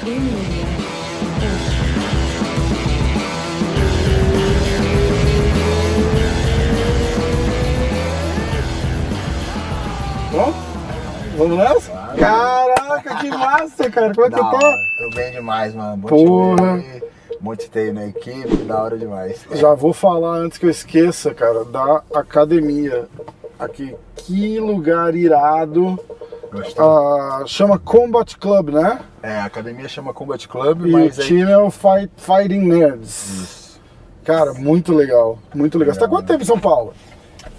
Bom, vamos nessa? Caraca, que massa, cara. Como é que você tá? Tô bem demais, mano. Bom Porra. te ver. Bom te ter aí na equipe, da hora demais. Já vou falar antes que eu esqueça, cara, da academia. Aqui, que lugar irado. Gostou? Chama Combat Club, né? É, a academia chama Combat Club, E mas o time é o Fighting Nerds. Isso. Cara, muito legal, muito legal. Você tá quanto tempo em São Paulo?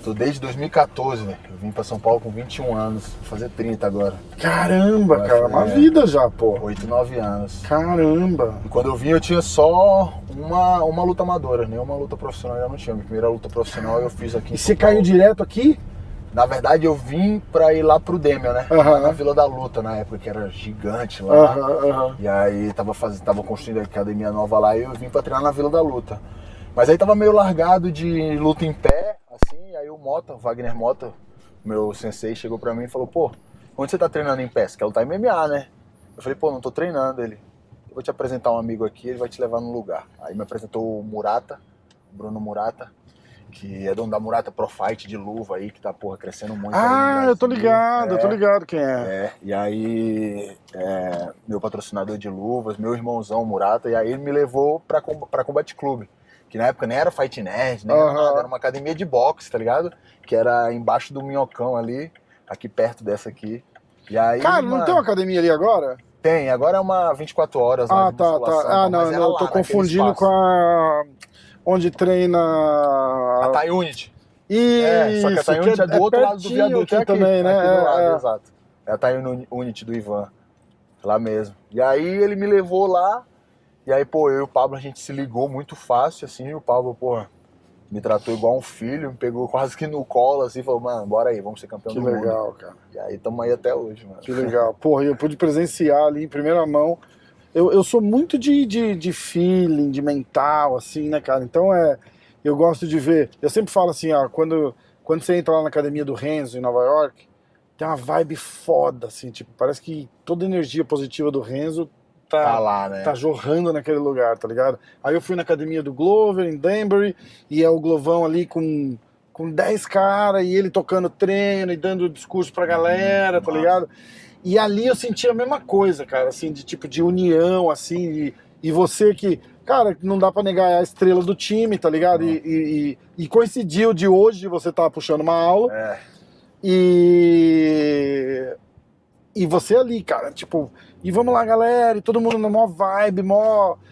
Tô desde 2014, velho. Eu vim pra São Paulo com 21 anos, vou fazer 30 agora. Caramba, Vai, cara, uma é. vida já, pô. 8, 9 anos. Caramba. E quando eu vim eu tinha só uma luta amadora, nenhuma luta profissional eu não tinha. Minha primeira luta profissional eu fiz aqui em E São você caiu Paulo. direto aqui? Na verdade eu vim pra ir lá pro Demian, né? Aham. Lá na Vila da Luta, na época, que era gigante lá. Aham. E aí tava construindo a academia nova lá e eu vim pra treinar na Vila da Luta. Mas aí tava meio largado de luta em pé, assim, aí o Mota, o Wagner Mota, meu sensei, chegou pra mim e falou, pô, onde você tá treinando em pé? Você quer lutar MMA, né? Eu falei, pô, não tô treinando. Ele, eu vou te apresentar um amigo aqui, ele vai te levar num lugar. Aí me apresentou o Murata, o Bruno Murata, que é dono da Murata Pro Fight de luva aí, que tá, porra, crescendo muito. Ah, eu tô ligado, eu tô ligado quem é. É, e aí, meu patrocinador de luvas, meu irmãozão Murata, e aí ele me levou pra Combat Club, que na época nem era Fight Nerd, nem era nada, era uma academia de boxe, tá ligado? Que era embaixo do Minhocão ali, aqui perto dessa aqui. E aí, Cara, não mano, tem uma academia ali agora? tem, agora é uma 24 horas lá Ah, de tá. musculação, Ah, mas não, era eu lá, tô naquele confundindo espaço. com a... Onde treina... A Thai Unity. Isso, Só que a Thai Unity é do outro lado do pertinho viaduto, aqui também, né? aqui do lado, exato. É a Thai Unity do Ivan, lá mesmo. E aí ele me levou lá, e aí, pô, eu e o Pablo, a gente se ligou muito fácil, assim, e o Pablo, pô, me tratou igual um filho, me pegou quase que no colo, assim, falou, mano, bora aí, vamos ser campeão Que do mundo. legal, cara. E aí tamo aí até hoje, mano. Que legal. Porra, eu pude presenciar ali em primeira mão. Eu sou muito de feeling, de mental, assim, né, cara? Então eu gosto de ver. Eu sempre falo assim, ó, quando você entra lá na academia do Renzo em Nova York, tem uma vibe foda, assim, tipo, parece que toda a energia positiva do Renzo Tá lá, né? tá jorrando naquele lugar, tá ligado? Aí eu fui na academia do Glover, em Danbury, e é o Glovão ali com 10 caras, e ele tocando treino e dando discurso pra galera, tá ligado? E ali eu senti a mesma coisa, cara, assim, de tipo, de união, assim, e você que, cara, não dá pra negar a estrela do time, tá ligado? E coincidiu de hoje você tá puxando uma aula, e você ali, cara, tipo, e vamos lá, galera, e todo mundo na maior vibe,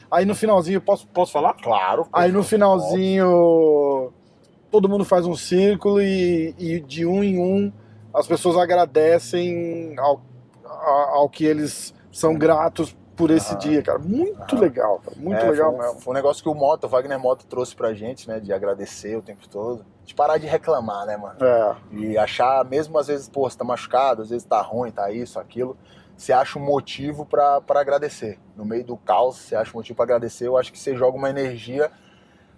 aí no finalzinho, posso falar? Claro. Aí no finalzinho, todo mundo faz um círculo e de um em um as pessoas agradecem ao que eles são gratos por esse dia, cara. Muito legal, cara. Muito legal mesmo. Foi um negócio que o Wagner Mota trouxe pra gente, né, de agradecer o tempo todo. De parar de reclamar, né, mano? E achar, mesmo às vezes, pô, você tá machucado, às vezes tá ruim, tá isso, aquilo, você acha um motivo pra agradecer. No meio do caos, você acha um motivo pra agradecer. Eu acho que você joga uma energia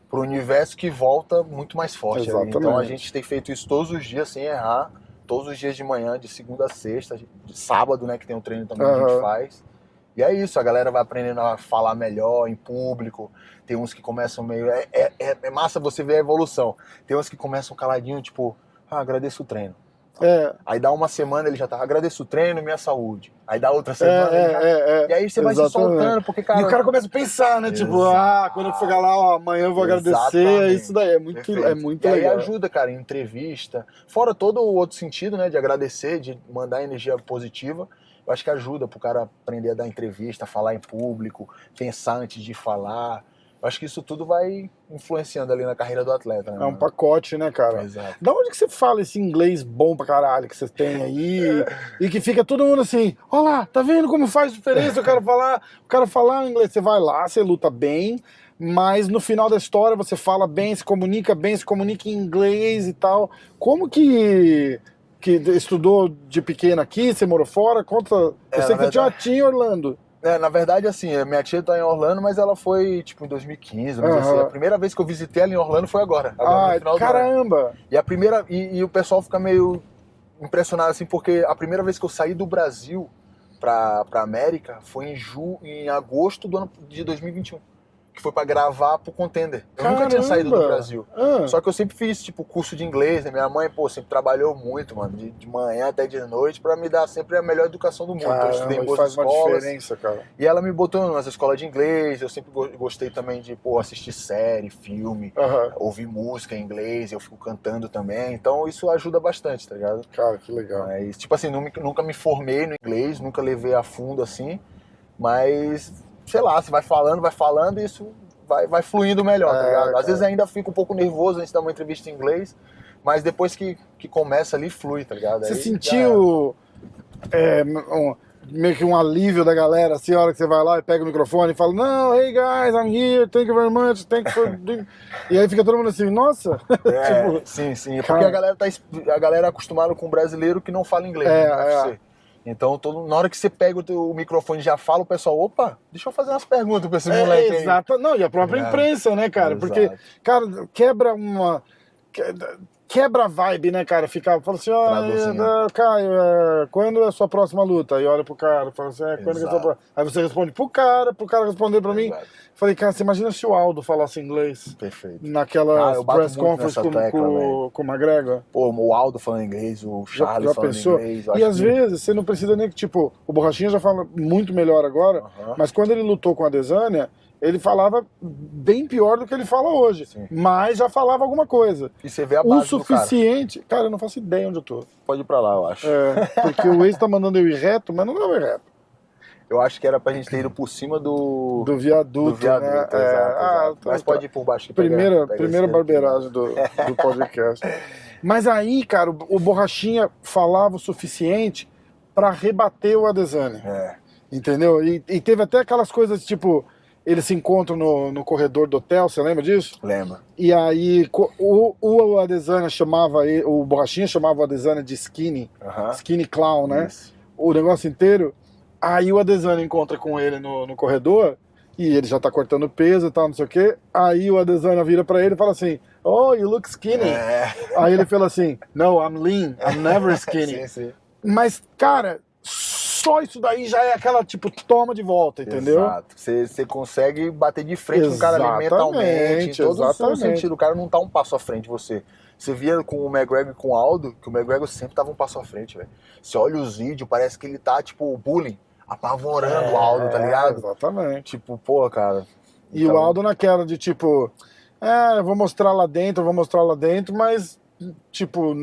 pro universo que volta muito mais forte. Exatamente. Então a gente tem feito isso todos os dias, sem errar. Todos os dias de manhã, de segunda a sexta, de sábado, né, que tem um treino também que a gente faz. E é isso, a galera vai aprendendo a falar melhor em público. Tem uns que começam meio... É massa você ver a evolução. Tem uns que começam caladinho, tipo, agradeço o treino. Aí dá uma semana ele já tá, agradeço o treino e minha saúde. Aí dá outra semana ele já... E aí você vai se soltando, porque, cara... E o cara começa a pensar, né? Tipo, quando eu chegar lá, ó, amanhã eu vou agradecer, é isso daí. É muito legal. E aí ajuda, cara, em entrevista. Fora todo o outro sentido, né, de agradecer, de mandar energia positiva. Eu acho que ajuda pro cara aprender a dar entrevista, falar em público, pensar antes de falar. Eu acho que isso tudo vai influenciando ali na carreira do atleta, né? É um pacote, né, cara? Exato. Da onde que você fala esse inglês bom pra caralho que você tem aí? E que fica todo mundo assim, ó lá, tá vendo como faz diferença o cara falar inglês? Você vai lá, você luta bem, mas no final da história você fala bem, se comunica em inglês e tal. Como que estudou de pequeno aqui, você morou fora? Conta. Eu sei que você tinha uma tia em Orlando. Na verdade, assim, a minha tia tá em Orlando, mas ela foi, tipo, em 2015, mas assim, a primeira vez que eu visitei ela em Orlando foi agora no final do ano. Caramba! E a primeira, e o pessoal fica meio impressionado, assim, porque a primeira vez que eu saí do Brasil, pra América foi em agosto do ano de 2021. Que foi pra gravar pro Contender. Eu nunca tinha saído do Brasil. Só que eu sempre fiz, tipo, curso de inglês, né? Minha mãe, pô, sempre trabalhou muito, mano, de manhã até de noite, pra me dar sempre a melhor educação do mundo. Então, eu estudei em boas faz escolas. uma diferença, cara. E ela me botou numa escola de inglês, eu sempre gostei também de, pô, assistir série, filme, ouvir música em inglês, eu fico cantando também. Então, isso ajuda bastante, tá ligado? Cara, que legal. Mas, tipo assim, nunca me formei no inglês, nunca levei a fundo, assim, mas... sei lá, você vai falando e isso vai fluindo melhor, tá ligado? Às vezes ainda fico um pouco nervoso antes de dar uma entrevista em inglês, mas depois que começa ali, flui, tá ligado? Você aí sentiu meio que um alívio da galera, assim, a hora que você vai lá e pega o microfone e fala, não, hey guys, I'm here, thank you very much, thank you for... E aí fica todo mundo assim, nossa! Tipo, sim, é porque a galera é acostumada com um brasileiro que não fala inglês, né? Então, na hora que você pega o microfone e já fala, o pessoal, opa, deixa eu fazer umas perguntas pra esse moleque aí. Exato, não, e a própria imprensa, né, cara? Porque, cara, quebra a vibe, né, cara? Fala assim, Caio, quando é a sua próxima luta? Aí olha pro cara, fala assim, quando é a sua próxima? Aí você responde pro cara responder pra mim. Falei, cara, você imagina se o Aldo falasse inglês? Perfeito. Naquela press conference com o McGregor? Pô, o Aldo falando inglês, o Charles já falando pensou? inglês. E às vezes você não precisa nem que, tipo, o Borrachinha já fala muito melhor agora, mas quando ele lutou com a Adesanya, ele falava bem pior do que ele fala hoje. Sim. Mas já falava alguma coisa. E você vê a base o suficiente... do cara, eu não faço ideia onde eu tô. Pode ir pra lá, eu acho. Porque o ex tá mandando eu ir reto, mas não deu ir reto. Eu acho que era pra gente ter ido por cima do viaduto, né? Exato. Mas pode ir por baixo. Que primeira barbeiragem do podcast. Mas aí, cara, o Borrachinha falava o suficiente pra rebater o Adesanya. Entendeu? E teve até aquelas coisas, tipo... Eles se encontram no corredor do hotel, você lembra disso? Lembro. E aí o Adesanya o Borrachinha chamava o Adesanya de Skinny, Skinny Clown, né? Isso. O negócio inteiro. Aí o Adesanya encontra com ele no corredor, e ele já tá cortando peso e tal, não sei o quê. Aí o Adesanya vira pra ele e fala assim, oh, you look skinny. Aí ele fala assim, no, I'm lean, I'm never skinny. Sim. Mas, cara... Só isso daí já é aquela, tipo, toma de volta, entendeu? Exato. Você consegue bater de frente com o cara ali mentalmente, em todo o sentido. O cara não tá um passo à frente de você. Você via com o McGregor e com o Aldo, que o McGregor sempre tava um passo à frente, velho. Você olha os vídeos, parece que ele tá, tipo, bullying, apavorando o Aldo, tá ligado? Exatamente. Tipo, pô, cara... E o Aldo naquela de, tipo, eu vou mostrar lá dentro, mas, tipo...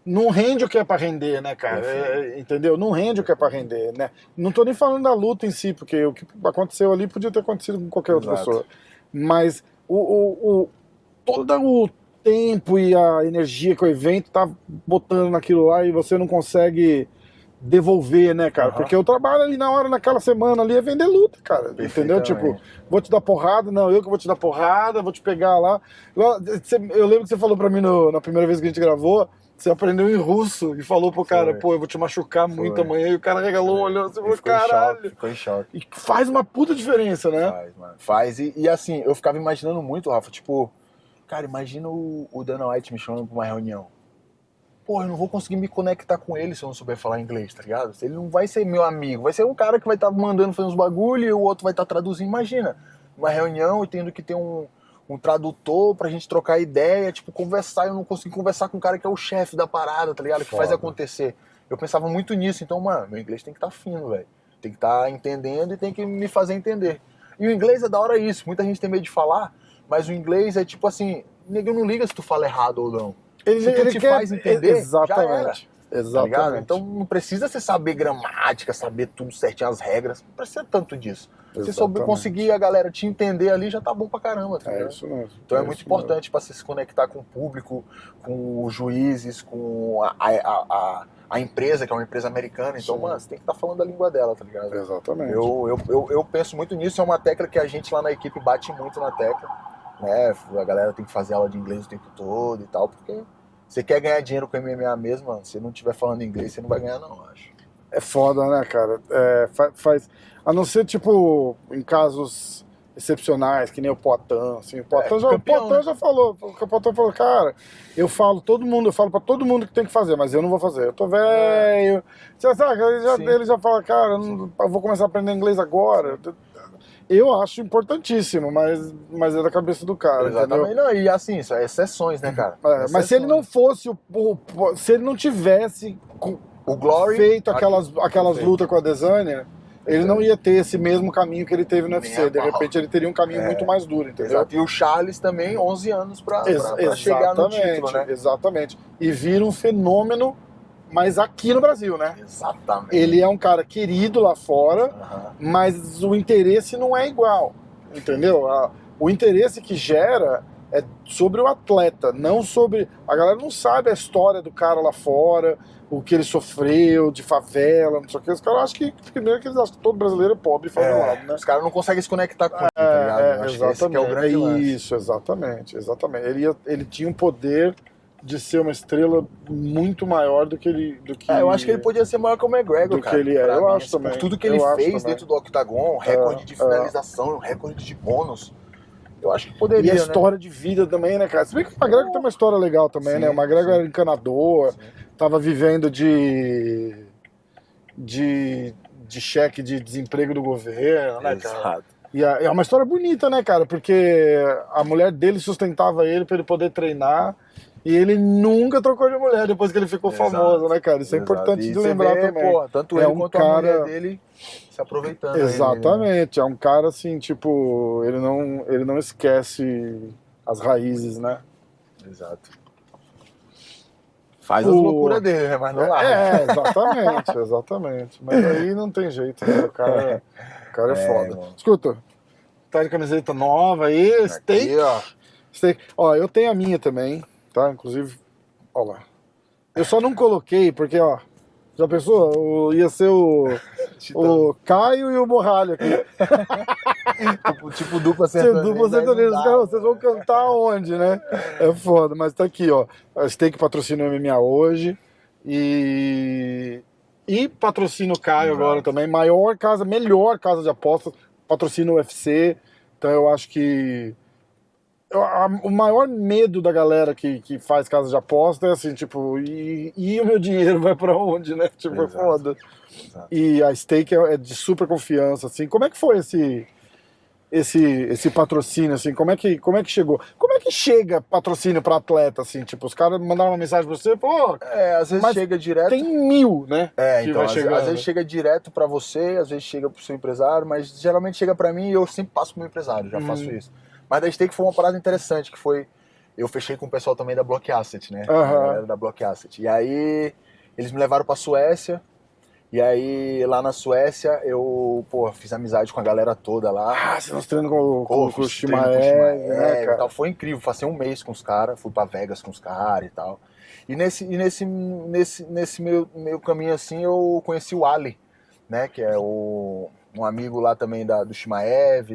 Não rende o que é pra render, né, cara? Entendeu? Não rende o que é pra render, né? Não tô nem falando da luta em si, porque o que aconteceu ali podia ter acontecido com qualquer outra pessoa. Mas todo o tempo e a energia que o evento tá botando naquilo lá e você não consegue devolver, né, cara? Porque o trabalho ali na hora, naquela semana ali, é vender luta, cara. Entendeu? Tipo, vou te dar porrada, não, eu que vou te dar porrada, vou te pegar lá. Eu lembro que você falou pra mim na primeira vez que a gente gravou, você aprendeu em russo e falou pro cara, pô, eu vou te machucar muito amanhã. E o cara regalou, olhou assim, caralho. Ficou em choque. E faz uma puta diferença, né? Faz, mano. Faz. E assim, eu ficava imaginando muito, Rafa, tipo, cara, imagina o Dana White me chamando pra uma reunião. Pô, eu não vou conseguir me conectar com ele se eu não souber falar inglês, tá ligado? Ele não vai ser meu amigo, vai ser um cara que vai estar mandando fazer uns bagulho e o outro vai estar traduzindo. Imagina, uma reunião e tendo que ter um tradutor pra gente trocar ideia, tipo, conversar, eu não consegui conversar com um cara que é o chefe da parada, tá ligado? Que faz acontecer. Eu pensava muito nisso, então, mano, meu inglês tem que estar fino, velho. Tem que estar entendendo e tem que me fazer entender. E o inglês é da hora isso, muita gente tem medo de falar, mas o inglês é tipo assim, ninguém não liga se tu fala errado ou não. Se tu te faz entender, exatamente. Tá ligado? Então não precisa você saber gramática, saber tudo certinho, as regras, não precisa tanto disso. Se souber conseguir a galera te entender ali, já tá bom pra caramba. Tá ligado? Isso mesmo. Então é muito importante pra você se conectar com o público, com os juízes, com a empresa, que é uma empresa americana. Então, mano, você tem que estar falando a língua dela, tá ligado? Exatamente. Eu penso muito nisso, é uma tecla que a gente lá na equipe bate muito na tecla. Né? A galera tem que fazer aula de inglês o tempo todo e tal, porque você quer ganhar dinheiro com MMA mesmo, mano, se não estiver falando inglês, você não vai ganhar não, acho. É foda, né, cara? Faz... A não ser, tipo, em casos excepcionais, que nem o Poatan, assim. O Poatan campeão, né? já falou, o Poatan falou, cara, eu falo pra todo mundo que tem que fazer, mas eu não vou fazer. Eu tô velho. Você sabe, ele já fala, cara, eu vou começar a aprender inglês agora. Eu acho importantíssimo, mas é da cabeça do cara, Exatamente. entendeu? Não, e assim, isso é exceções, né, cara? Mas se ele não fosse, se ele não tivesse o Glory feito aquelas lutas com a Desânia, ele não ia ter esse mesmo caminho que ele teve no UFC. De repente ele teria um caminho muito mais duro, entendeu? Exato. E o Charles também, 11 anos pra chegar no título, né? Exatamente. E vira um fenômeno, mas aqui no Brasil, né? Exatamente. Ele é um cara querido lá fora, mas o interesse não é igual, entendeu? O interesse que gera é sobre o atleta, não sobre... A galera não sabe a história do cara lá fora, o que ele sofreu, de favela, não sei o que. Os caras acham que, primeiro, que eles acham que todo brasileiro é pobre e favelado, né? Os caras não conseguem se conectar com ele, tá ligado? Acho exatamente. que esse que é o grande lance. Isso, exatamente. Ele tinha um poder de ser uma estrela muito maior do que ele... eu acho que ele podia ser maior que o McGregor, cara. Do que ele é, eu acho também. Por tudo que ele fez dentro do octagon, recorde de finalização, recorde de bônus. Eu acho que poderia, E a história de vida também, né, cara? Se bem que o McGregor tem uma história legal também, né? O McGregor era encanador, tava vivendo de cheque de desemprego do governo, né, cara? Exato. E é uma história bonita, né, cara? Porque a mulher dele sustentava ele pra ele poder treinar. E ele nunca trocou de mulher depois que ele ficou famoso, né, cara? Isso é importante de lembrar também. Pô, tanto ele quanto a mulher dele se aproveitando. Exatamente. É um cara assim, tipo, ele não esquece as raízes, né? Exato. Faz as loucuras dele, né? Mas não larga. Exatamente. Mas aí não tem jeito, né? O cara é foda. Mano. Escuta, tá de camiseta nova aí, steak. Steak. Ó, eu tenho a minha também. Tá? Inclusive, ó lá. Eu só não coloquei porque, ó, já pensou? Ia ser o Caio e o Borralho aqui. tipo dupla sertaneja. Dupla sertaneja. Vocês vão cantar onde, né? É foda, mas tá aqui, ó. A Steak patrocina o MMA hoje e patrocina o Caio agora também. Melhor casa de apostas, patrocina o UFC. Então eu acho que o maior medo da galera que faz casa de aposta é assim, tipo, e o meu dinheiro vai pra onde, né? Tipo, é foda. Exato. E a Steak é de super confiança, assim. Como é que foi esse patrocínio, assim? Como é que chegou? Como é que chega patrocínio pra atleta, assim? Tipo, os caras mandaram uma mensagem pra você, pô... às vezes chega direto... Tem 1000, né? Então, às vezes chega direto pra você, às vezes chega pro seu empresário, mas geralmente chega pra mim e eu sempre passo pro meu empresário, já faço isso. Mas da Steak foi uma parada interessante, que foi... Eu fechei com o pessoal também da Block Asset, né? A galera da Block Asset. E aí, eles me levaram pra Suécia. E aí, lá na Suécia, eu, fiz amizade com a galera toda lá. Você nos treinos com o Shimaev, né, cara? Tal. Foi incrível, passei um mês com os caras, fui pra Vegas com os caras e tal. E nesse meio caminho, assim, eu conheci o Ali, né? Que é um amigo lá também do Shimaev,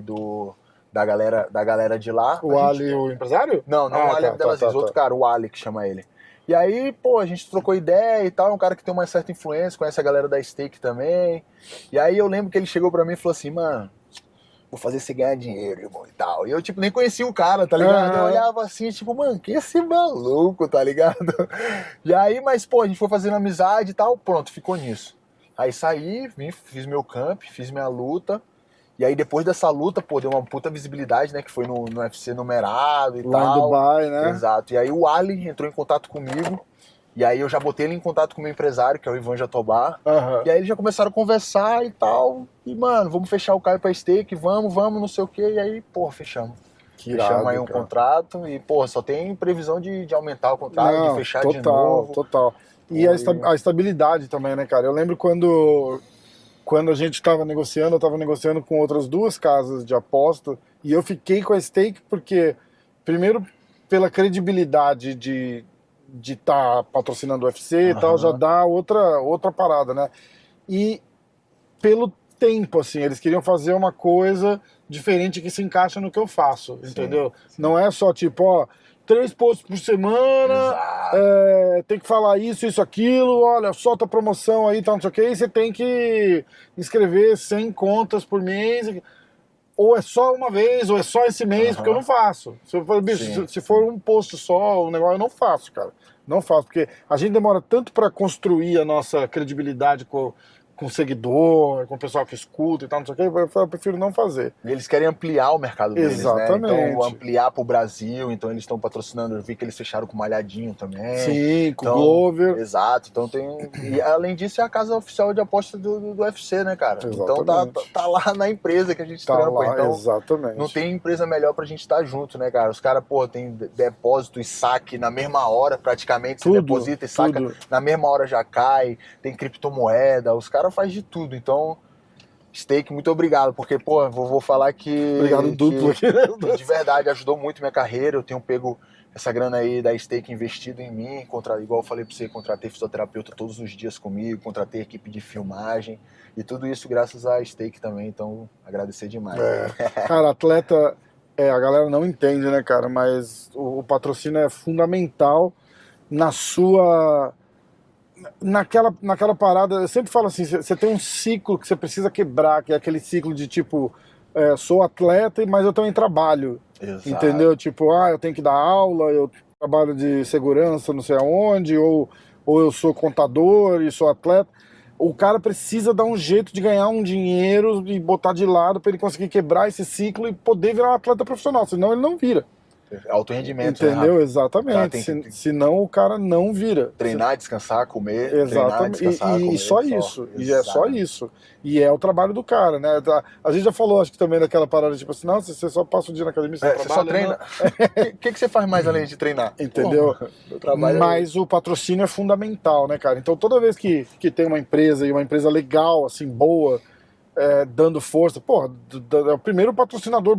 da galera de lá. O Ali, o empresário? Não, o Ali Abdelaziz, outro cara, o Ali que chama ele. E aí, a gente trocou ideia e tal, é um cara que tem uma certa influência, conhece a galera da Steak também. E aí eu lembro que ele chegou pra mim e falou assim, mano, vou fazer você ganhar dinheiro, irmão, e tal. E eu, tipo, nem conhecia o cara, tá ligado? Eu olhava assim, tipo, mano, que esse maluco, tá ligado? E aí, mas, a gente foi fazendo amizade e tal, pronto, ficou nisso. Aí saí, fiz meu camp, fiz minha luta. E aí depois dessa luta, deu uma puta visibilidade, né? Que foi no UFC numerado e tal. Lá em Dubai, né? Exato. E aí o Ali entrou em contato comigo. E aí eu já botei ele em contato com o meu empresário, que é o Ivan Jatobá. E aí eles já começaram a conversar e tal. E, mano, vamos fechar o Caio pra Steak, vamos, não sei o quê. E aí, fechamos. Fechamos aí um contrato. E, só tem previsão de aumentar o contrato, de fechar de novo. Total. E a estabilidade também, né, cara? Eu lembro quando a gente estava negociando, eu estava negociando com outras 2 casas de aposta e eu fiquei com a Steak porque, primeiro, pela credibilidade de estar patrocinando o UFC e tal, já dá outra parada, né? E pelo tempo, assim, eles queriam fazer uma coisa diferente que se encaixa no que eu faço, entendeu? Sim. Não é só tipo, 3 posts por semana, tem que falar isso, aquilo, olha, solta a promoção aí, tal, não sei o que, e você tem que inscrever 100 contas por mês. ou é só uma vez, ou é só esse mês, porque eu não faço. Se eu for, bicho, se for um post só, um negócio, eu não faço, cara. Não faço, porque a gente demora tanto para construir a nossa credibilidade com seguidor, com o pessoal que escuta e tal, não sei o que, eu prefiro não fazer. E eles querem ampliar o mercado deles, Exatamente. né? Então, ampliar pro Brasil, então eles estão patrocinando, eu vi que eles fecharam com o Malhadinho também. Sim, com o Então, Glover. Exato, então tem... E além disso é a casa oficial de aposta do UFC, né, cara? Então tá lá na empresa que a gente trampa, lá, então exatamente. não tem empresa melhor pra gente estar junto, né, cara? Os caras, pô, tem depósito e saque na mesma hora, praticamente, você deposita e saca, na mesma hora já cai, tem criptomoeda, os caras fazem de tudo, então... Stake, muito obrigado, porque, pô, vou falar que... Obrigado duplo aqui, né? De verdade, ajudou muito minha carreira, eu tenho pego essa grana aí da Stake investido em mim, igual eu falei pra você, contratei fisioterapeuta todos os dias comigo, contratei equipe de filmagem, e tudo isso graças à Stake também, então agradecer demais. Cara, atleta, a galera não entende, né, cara, mas o patrocínio é fundamental na sua... Naquela parada, eu sempre falo assim, você tem um ciclo que você precisa quebrar, que é aquele ciclo de tipo, sou atleta, mas eu também trabalho. Exato. Entendeu? Tipo, eu tenho que dar aula, eu trabalho de segurança não sei aonde, ou eu sou contador e sou atleta. O cara precisa dar um jeito de ganhar um dinheiro e botar de lado para ele conseguir quebrar esse ciclo e poder virar um atleta profissional, senão ele não vira. Alto rendimento, entendeu? Né, exatamente. Senão o cara não vira. Treinar, descansar, comer. Exatamente. Treinar, descansar, comer, só isso. E é só isso. E é o trabalho do cara, né? A gente já falou, acho que também daquela parada, tipo assim, não, você só passa o dia na academia, você trabalha, só treina. O que você faz mais além de treinar? Entendeu? Mas o patrocínio é fundamental, né, cara? Então toda vez que tem uma empresa, e uma empresa legal, assim, boa, dando força, o primeiro patrocinador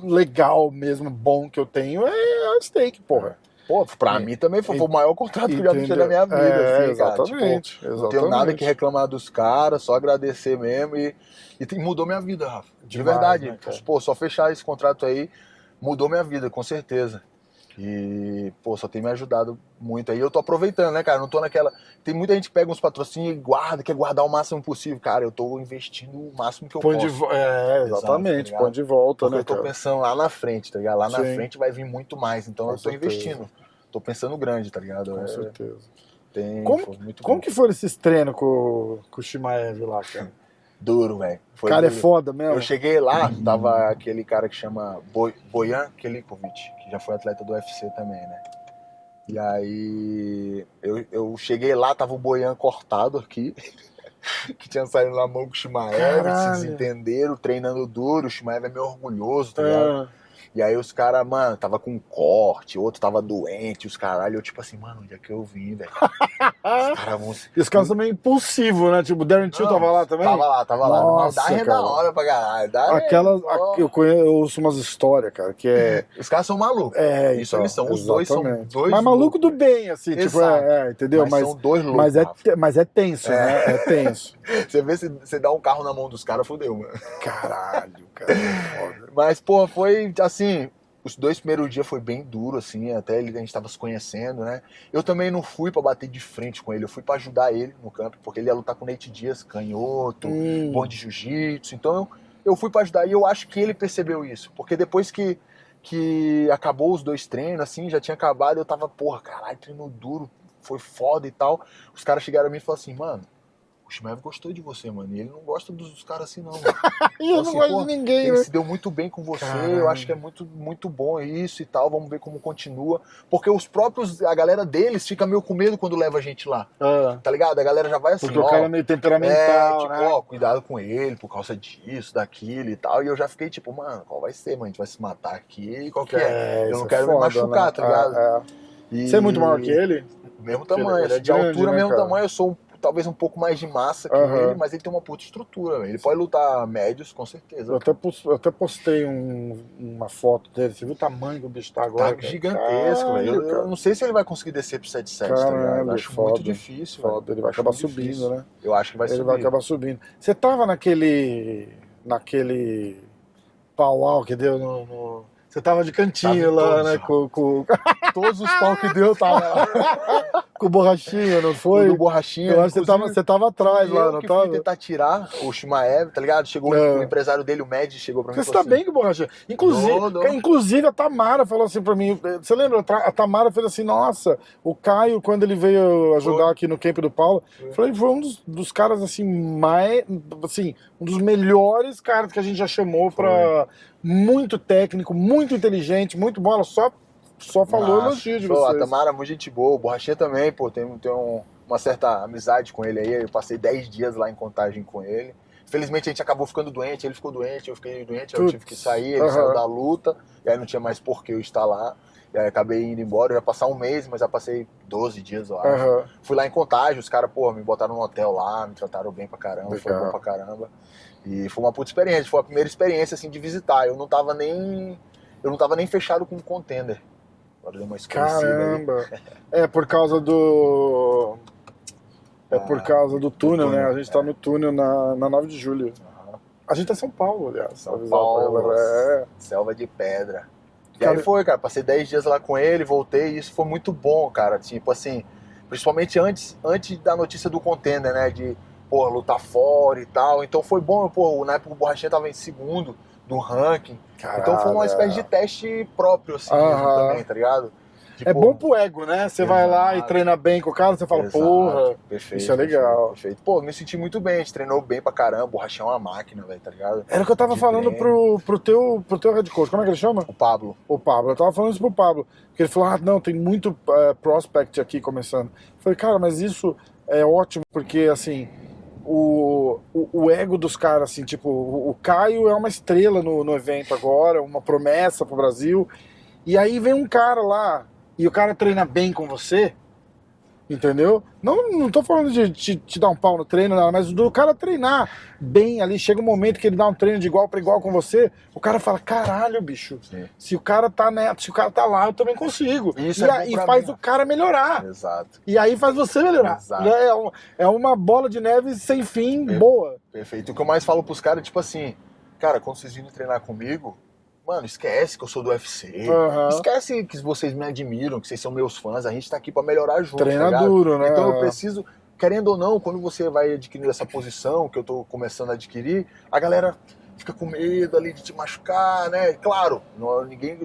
legal mesmo, bom que eu tenho é a Stake, porra. Pô, pra mim também foi o maior contrato que eu já fiz na minha vida, assim, exatamente, cara. Tipo, não tenho nada que reclamar dos caras, só agradecer mesmo e mudou minha vida, Rafa. De verdade. Né, pô, só fechar esse contrato aí mudou minha vida, com certeza. E, pô, só tem me ajudado muito aí. Eu tô aproveitando, né, cara? Não tô naquela... Tem muita gente que pega uns patrocínios e quer guardar o máximo possível. Cara, eu tô investindo o máximo que eu posso. Exatamente, põe de volta, porque né, eu tô pensando lá na frente, tá ligado? Lá na frente vai vir muito mais. Então eu tô investindo. Tô pensando grande, tá ligado? Com certeza. Como que foram esses treinos com o Chimaev lá, cara? Duro, velho. Cara, é foda mesmo. Eu cheguei lá, tava aquele cara que chama Bojan Kelikovic, que já foi atleta do UFC também, né? E aí eu cheguei lá, tava o Bojan cortado aqui, que tinha saído na mão com o Chimaev, se desentenderam, treinando duro, o Chimaev é meio orgulhoso, tá ligado? E aí os caras, mano, tava com corte, outro tava doente, os caralho, eu tipo assim, mano, onde é que eu vim, velho? E os caras são meio impulsivos, né? Tipo, o Darren Till tava lá também? Tava lá. Nossa, mas dá hora pra caralho. Eu ouço umas histórias, cara, que é... Os caras são malucos. Isso eles são. Os dois são dois. Mas maluco do bem, assim, exato. Tipo, entendeu? Mas são dois loucos. Mas é tenso, né? É tenso. Você vê, se você dá um carro na mão dos caras, fodeu, mano. Caralho, cara. Foda. Mas, pô, foi assim. Os 2 primeiros dias foi bem duro, assim, até a gente tava se conhecendo, né? Eu também não fui pra bater de frente com ele, eu fui pra ajudar ele no campo, porque ele ia lutar com o Nate Diaz, canhoto, bom de jiu-jitsu, então eu fui pra ajudar e eu acho que ele percebeu isso, porque depois que acabou os 2 treinos, assim, já tinha acabado, eu tava, porra, caralho, treino duro, foi foda e tal, os caras chegaram a mim e falaram assim, mano, o Chimaev gostou de você, mano. E ele não gosta dos caras assim, não, mano. E eu não gosto de ninguém, ele se deu muito bem com você, eu acho que é muito, muito bom isso e tal, vamos ver como continua. Porque a galera deles fica meio com medo quando leva a gente lá, tá ligado? A galera já vai assim, porque o cara é meio temperamental, tipo, né? Cuidado com ele por causa disso, daquilo e tal. E eu já fiquei tipo, mano, qual vai ser, mano? A gente vai se matar aqui, qual que é? Eu não quero me machucar, né? Tá ligado? Você é muito maior que ele? Mesmo tamanho, ele é de altura, mesmo tamanho, eu sou talvez um pouco mais de massa que ele, mas ele tem uma puta estrutura, ele pode lutar médios, com certeza. Eu até postei uma foto dele, você viu o tamanho que o bicho tá agora? Tá gigantesco, velho. Eu não sei se ele vai conseguir descer pro 7-7, tá ligado? Eu acho muito difícil, velho. Ele vai acabar subindo, né? Eu acho que vai subir. Ele vai acabar subindo. Você tava naquele pau-au que deu no... Você tava de cantinho lá, né? Todos os pau que deu, tava lá. Com o Borrachinha, não O foi? do Borrachinha. Eu acho que você tava atrás e lá, eu não que tava? fui tentar tirar o Shimaev, tá ligado? Chegou o empresário dele, o Med, chegou pra mim e Você falou tá assim... bem com o Borrachinha. Inclusive a Tamara falou assim pra mim. Você lembra? A Tamara fez assim: nossa, o Caio, quando ele veio ajudar aqui no Camp do Paulo, foi um dos caras assim, mais. Assim, um dos melhores caras que a gente já chamou pra. Muito técnico, muito inteligente, muito bom. Ela só falou elogio de A vocês. Tamara é muito gente boa, o Borrachinha também, pô, tem uma certa amizade com ele aí. Eu passei 10 dias lá em Contagem com ele. Infelizmente a gente acabou ficando doente, ele ficou doente, eu fiquei doente, aí eu tive que sair, ele saiu da luta, e aí não tinha mais por que eu estar lá. E aí acabei indo embora, eu ia passar um mês, mas já passei 12 dias, eu acho. Fui lá em Contagem, os caras, pô, me botaram no hotel lá, me trataram bem pra caramba, foi bom pra caramba. E foi uma puta experiência, foi a primeira experiência, assim, de visitar. Eu não tava nem fechado com um contender. Agora deu uma escurecida. Caramba! É por causa do... É por causa do túnel, né? A gente tá no túnel na 9 de julho. A gente tá em São Paulo, aliás. São Paulo, selva de pedra. E aí foi, cara, passei 10 dias lá com ele, voltei, e isso foi muito bom, cara. Tipo assim, principalmente antes da notícia do contender, né? De, pô, lutar fora e tal. Então foi bom, pô, na época o Borrachinha tava em segundo do ranking. Caralho, então foi uma espécie de teste próprio, assim, mesmo também, tá ligado? É bom pro ego, né? Você vai lá e treina bem com o cara, você fala, porra, perfeito, isso é legal. Perfeito. Pô, me senti muito bem, a gente treinou bem pra caramba, o Borrachinha é uma máquina, velho, tá ligado? Era o que eu tava falando pro teu head coach, como é que ele chama? O Pablo. O Pablo, eu tava falando isso pro Pablo, porque ele falou, não, tem muito prospect aqui começando. Eu falei, cara, mas isso é ótimo, porque, assim, o ego dos caras, assim, tipo, o Caio é uma estrela no evento agora, uma promessa pro Brasil, e aí vem um cara lá, e o cara treina bem com você, entendeu? Não tô falando de te dar um pau no treino, nada, mas do cara treinar bem ali, chega um momento que ele dá um treino de igual para igual com você, o cara fala, caralho, bicho, se o cara tá lá, eu também consigo. Isso e faz o cara melhorar. Exato. E aí faz você melhorar. Exato. É uma bola de neve sem fim, boa. Perfeito. O que eu mais falo pros caras é tipo assim, cara, quando vocês virem treinar comigo, mano, esquece que eu sou do UFC. Esquece que vocês me admiram, que vocês são meus fãs. A gente tá aqui pra melhorar junto. Treina duro, né? Então eu preciso, querendo ou não, quando você vai adquirir essa posição que eu tô começando a adquirir, a galera fica com medo ali de te machucar, né? Claro, ninguém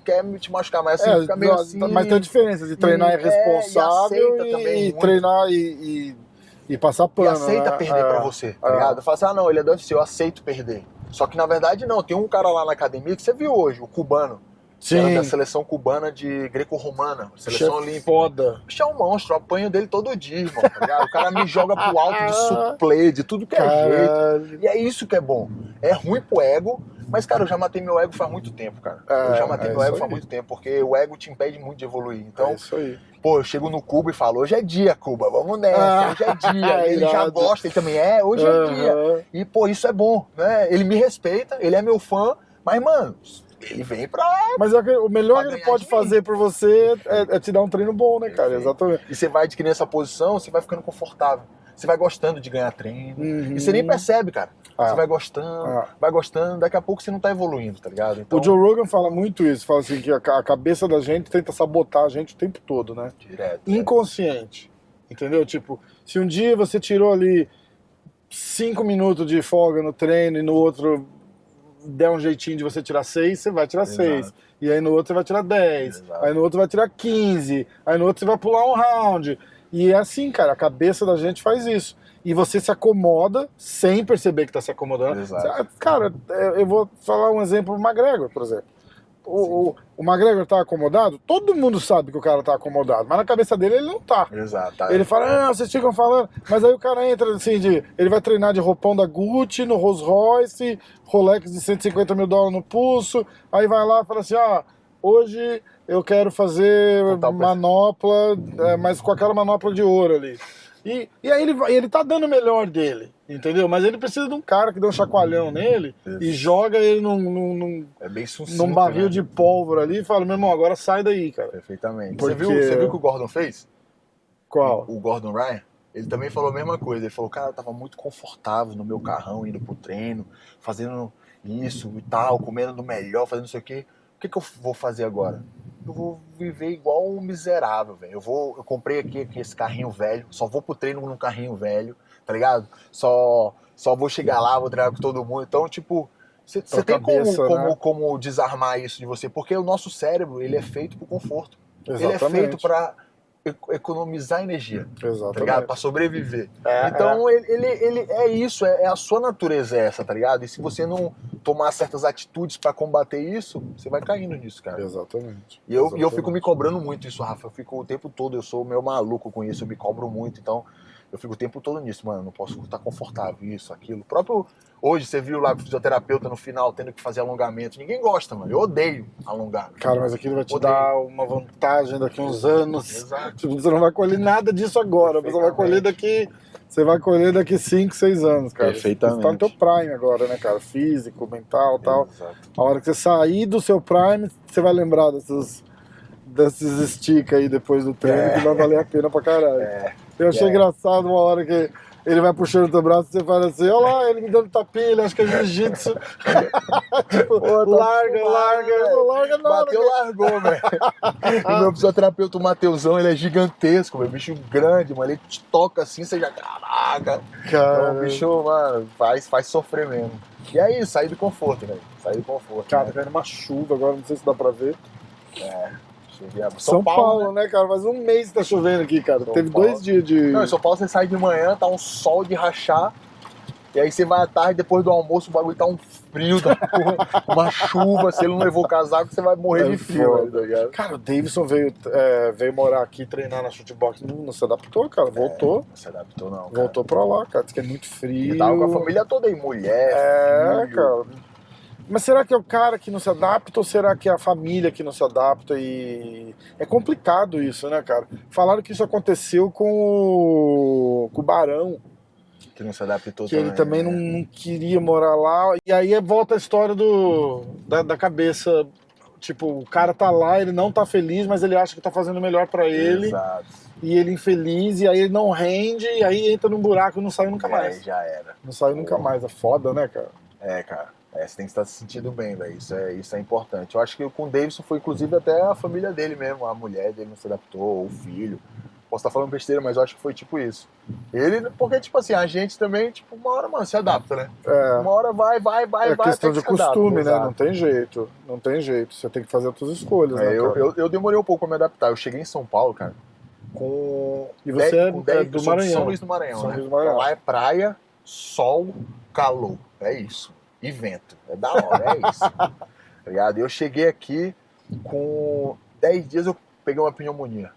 quer te machucar, mas assim, fica meio assim. Mas tem a diferença de treinar irresponsável e treinar e passar pano. E aceita perder pra você, tá ligado? Fala assim, não, ele é do UFC, eu aceito perder. Só que na verdade não, tem um cara lá na academia que você viu hoje, o cubano. Sim. Era da seleção cubana de greco-romana, seleção olímpica. Foda. Bicho é um monstro, eu apanho dele todo dia, irmão, tá ligado? O cara me joga pro alto de suplê, de tudo que é jeito. E é isso que é bom. É ruim pro ego, mas, cara, eu já matei meu ego faz muito tempo, cara. Eu já matei meu ego faz muito tempo, porque o ego te impede muito de evoluir. Então, isso aí. Pô, eu chego no Cuba e falo, hoje é dia, Cuba, vamos nessa, hoje é dia. Ele já gosta, ele também hoje é dia. E, pô, isso é bom, né? Ele me respeita, ele é meu fã, mas, mano, ele vem pra... Mas o melhor que ele pode fazer por você é te dar um treino bom, né, cara? Exatamente. E você vai adquirindo essa posição, você vai ficando confortável. Você vai gostando de ganhar treino. E você nem percebe, cara. Você vai gostando, daqui a pouco você não tá evoluindo, tá ligado? Então... O Joe Rogan fala muito isso, fala assim, que a cabeça da gente tenta sabotar a gente o tempo todo, né? Direto. Inconsciente, entendeu? Tipo, se um dia você tirou ali 5 minutos de folga no treino e no outro der um jeitinho de você tirar 6, você vai tirar 6. E aí no outro você vai tirar 10. Aí no outro vai tirar 15. Aí no outro você vai pular um round. E é assim, cara, a cabeça da gente faz isso. E você se acomoda sem perceber que tá se acomodando. Cara, eu vou falar um exemplo, o McGregor, por exemplo. O McGregor tá acomodado, todo mundo sabe que o cara tá acomodado, mas na cabeça dele ele não tá. Ele fala, vocês ficam falando, mas aí o cara entra assim, ele vai treinar de roupão da Gucci, no Rolls Royce, Rolex de 150 mil dólares no pulso, aí vai lá e fala assim, hoje eu quero fazer manopla, mas com aquela manopla de ouro ali. E aí ele tá dando o melhor dele, entendeu? Mas ele precisa de um cara que dê um chacoalhão nele e joga ele num barril de pólvora ali e fala, meu irmão, agora sai daí, cara. Perfeitamente. Porque... Você viu o que o Gordon fez? Qual? O Gordon Ryan? Ele também falou a mesma coisa. Ele falou, cara, eu tava muito confortável no meu carrão, indo pro treino, fazendo isso e tal, comendo do melhor, fazendo isso aqui. O que eu vou fazer agora? vou viver igual um miserável, velho. Eu comprei aqui esse carrinho velho, só vou pro treino num carrinho velho, tá ligado? Só vou chegar lá, vou treinar com todo mundo. Então, tipo, você tem cabeça, como desarmar isso de você, porque o nosso cérebro, ele é feito pro conforto. Exatamente. Ele é feito pra economizar energia, Exatamente. tá ligado? Pra sobreviver. Então, ele é isso, é a sua natureza essa, tá ligado? E se você não tomar certas atitudes pra combater isso, você vai caindo nisso, cara. Exatamente. E eu fico me cobrando muito isso, Rafa. Eu fico o tempo todo, eu sou meio maluco com isso, eu me cobro muito, então eu fico o tempo todo nisso, mano. Não posso estar confortável, isso, aquilo. O próprio. Hoje você viu lá o fisioterapeuta no final tendo que fazer alongamento. Ninguém gosta, mano. Eu odeio alongar. Cara, mas aquilo vai te dar uma vantagem daqui a uns anos. Exato. Tipo, você não vai colher nada disso agora, você vai colher daqui. Você vai colher daqui 5, 6 anos, cara. Perfeitamente. Você tá no teu prime agora, né, cara? Físico, mental e tal. Exato. A hora que você sair do seu prime, você vai lembrar desses stick aí depois do treino que vai valer a pena pra caralho. Eu achei engraçado uma hora que ele vai puxando o teu braço e você fala assim, olha lá, ele me dando tapinha, ele acha que é jiu-jitsu. Tipo, larga, não. Bateu, largou, velho. E meu fisioterapeuta, o Mateusão, ele é gigantesco, meu bicho grande, mano. Ele te toca assim, você já, caraca. Então, o bicho, mano, faz sofrer mesmo. E é isso, sair do conforto, velho. Sair do conforto. Cara, tá caindo uma chuva agora, não sei se dá pra ver. São Paulo, né, cara? Faz um mês que tá chovendo aqui, cara. Teve 2 dias de... Não, em São Paulo você sai de manhã, tá um sol de rachar, e aí você vai à tarde, depois do almoço, o bagulho tá um frio da porra, uma chuva, se ele não levou o casaco, você vai morrer de frio, tá ligado? Cara, o Davidson veio morar aqui, treinar na shootbox, não se adaptou, cara, voltou. Não se adaptou não, cara. Voltou pra lá, cara, diz que é muito frio. Ele tava com a família toda aí, mulher, filho. Cara. Mas será que é o cara que não se adapta ou será que é a família que não se adapta? E é complicado isso, né, cara? Falaram que isso aconteceu com o Barão. Que não se adaptou que também. Que ele também não queria morar lá. E aí volta a história da cabeça. Tipo, o cara tá lá, ele não tá feliz, mas ele acha que tá fazendo o melhor pra ele. Exato. E ele infeliz, e aí ele não rende, e aí entra num buraco e não sai nunca mais. Já era. Não sai nunca mais. É foda, né, cara? Cara. Você tem que estar se sentindo bem, velho. Isso é importante. Eu acho que com o Davidson foi, inclusive, até a família dele mesmo. A mulher dele não se adaptou, o filho. Posso estar falando besteira, mas eu acho que foi tipo isso. Ele, porque, tipo assim, a gente também, tipo, uma hora, mano, se adapta, né? Uma hora vai. É questão de costume, adapta, né? Não tem jeito. Não tem jeito. Você tem que fazer as suas escolhas, né, cara? Eu demorei um pouco pra me adaptar. Eu cheguei em São Paulo, cara, E você é do Maranhão. São Luís do Maranhão, São né? Luís do Maranhão. Lá é praia, sol, calor. É isso. E vento. É da hora, é isso. Tá ligado? Eu cheguei aqui com 10 dias, eu peguei uma pneumonia.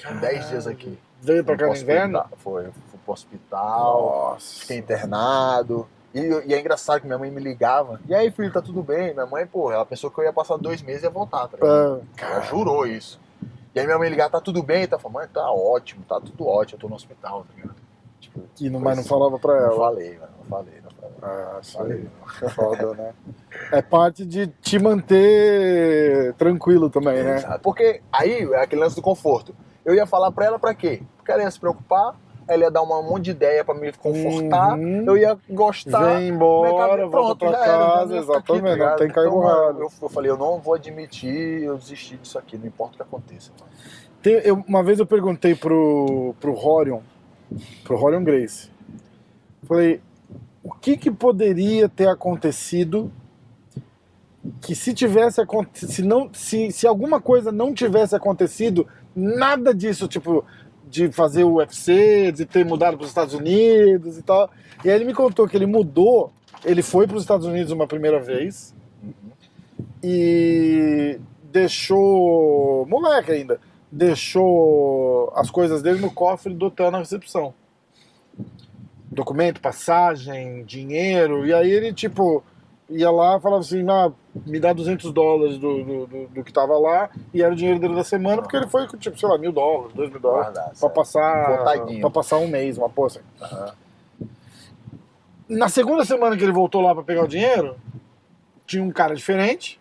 Com 10 dias aqui. Veio pra cá no inverno? Fui pro hospital. Nossa. Fiquei internado. E é engraçado que minha mãe me ligava. E aí, filho, tá tudo bem? Minha mãe, pô, ela pensou que eu ia passar 2 meses e ia voltar, tá ligado? Ela jurou isso. E aí minha mãe ligava, tá tudo bem? Tá falando, mãe, tá ótimo, tá tudo ótimo, eu tô no hospital, tá ligado? Tipo, Mas não falava pra ela? Não falei, mano, não falei. Isso aí. Foda, né? É parte de te manter tranquilo também, né? Exato. Porque aí é aquele lance do conforto. Eu ia falar pra ela pra quê? Porque ela ia se preocupar, ela ia dar um monte de ideia pra me confortar, eu ia gostar. Vem embora, volta pra casa, exatamente, aqui, não tem cargo ralo. Eu falei, eu não vou admitir eu desistir disso aqui, não importa o que aconteça. Uma vez eu perguntei pro Horion Gracie, falei, o que poderia ter acontecido que se alguma coisa não tivesse acontecido, nada disso, tipo, de fazer o UFC, de ter mudado para os Estados Unidos e tal. E aí ele me contou que ele mudou, ele foi para os Estados Unidos uma primeira vez e deixou, moleque ainda, deixou as coisas dele no cofre do hotel na recepção. Documento, passagem, dinheiro, e aí ele, tipo, ia lá e falava assim, me dá $200 do que tava lá, e era o dinheiro dele da semana, porque ele foi, tipo, sei lá, $1.000, $2.000, pra passar um mês, uma porra assim. Na segunda semana que ele voltou lá pra pegar o dinheiro, tinha um cara diferente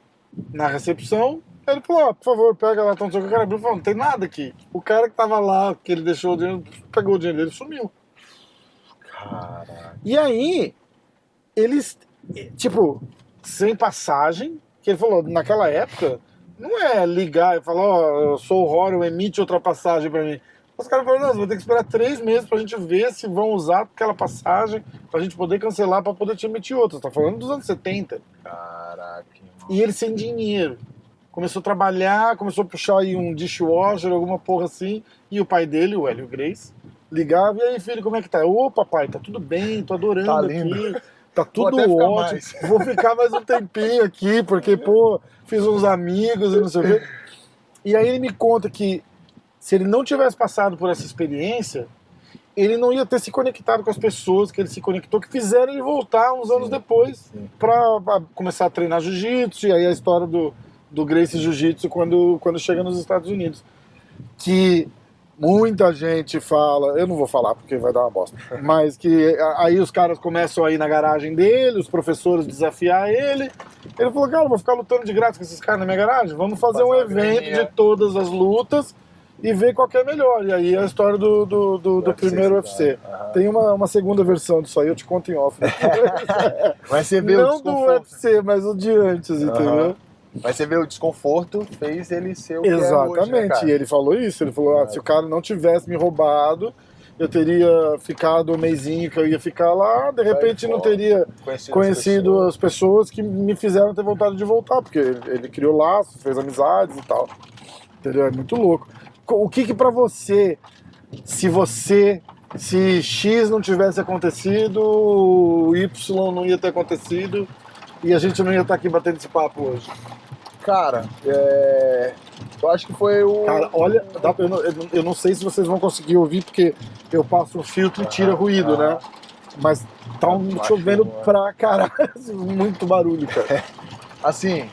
na recepção, ele falou, por favor, pega lá, então, o cara abriu e falou, não tem nada aqui. O cara que tava lá, que ele deixou o dinheiro, pegou o dinheiro dele e sumiu. Caraca. E aí, eles, tipo, sem passagem, que ele falou, naquela época, Não é ligar e falar, ó, eu sou o Horror, emite outra passagem pra mim. Os caras falaram, não, você vai ter que esperar 3 meses pra gente ver se vão usar aquela passagem, pra gente poder cancelar, pra poder te emitir outra. Você tá falando dos anos 70. Caraca, irmão. E ele sem dinheiro. Começou a trabalhar, começou a puxar aí um dishwasher, alguma porra assim. E o pai dele, o Hélio Grace, ligava, e aí filho, como é que tá? Ô papai, tá tudo bem, tô adorando Tá aqui. lindo. Tá tudo Vou até ficar ótimo. mais. Vou ficar mais um tempinho aqui, porque, pô, fiz uns amigos e não sei o quê. E aí ele me conta que se ele não tivesse passado por essa experiência, ele não ia ter se conectado com as pessoas que ele se conectou, que fizeram ele voltar uns anos depois pra começar a treinar jiu-jitsu, e aí a história do Gracie Jiu-Jitsu quando chega nos Estados Unidos. Que muita gente fala, eu não vou falar porque vai dar uma bosta, mas que aí os caras começam a ir na garagem dele, os professores desafiar ele. Ele falou, cara, eu vou ficar lutando de graça com esses caras na minha garagem? Vamos fazer um evento de todas as lutas e ver qual que é melhor. E aí é a história do primeiro UFC. Tem uma segunda versão disso aí, eu te conto em off. Né? Mas você vê não do UFC, mas o de antes, entendeu? Mas você vê o desconforto fez ele ser o que Exatamente, é hoje, né, cara? e ele falou isso, ele falou, se o cara não tivesse me roubado, eu teria ficado o mesinho que eu ia ficar lá, de repente não teria conhecido as pessoas que me fizeram ter vontade de voltar, porque ele criou laços, fez amizades e tal, entendeu? É muito louco. O que pra você, se X não tivesse acontecido, o Y não ia ter acontecido, e a gente não ia estar aqui batendo esse papo hoje? Cara, eu acho que foi o... Cara, olha, eu não sei se vocês vão conseguir ouvir, porque eu passo um filtro e tira ruído, né? Mas tá chovendo pra caralho, muito barulho, cara. Assim,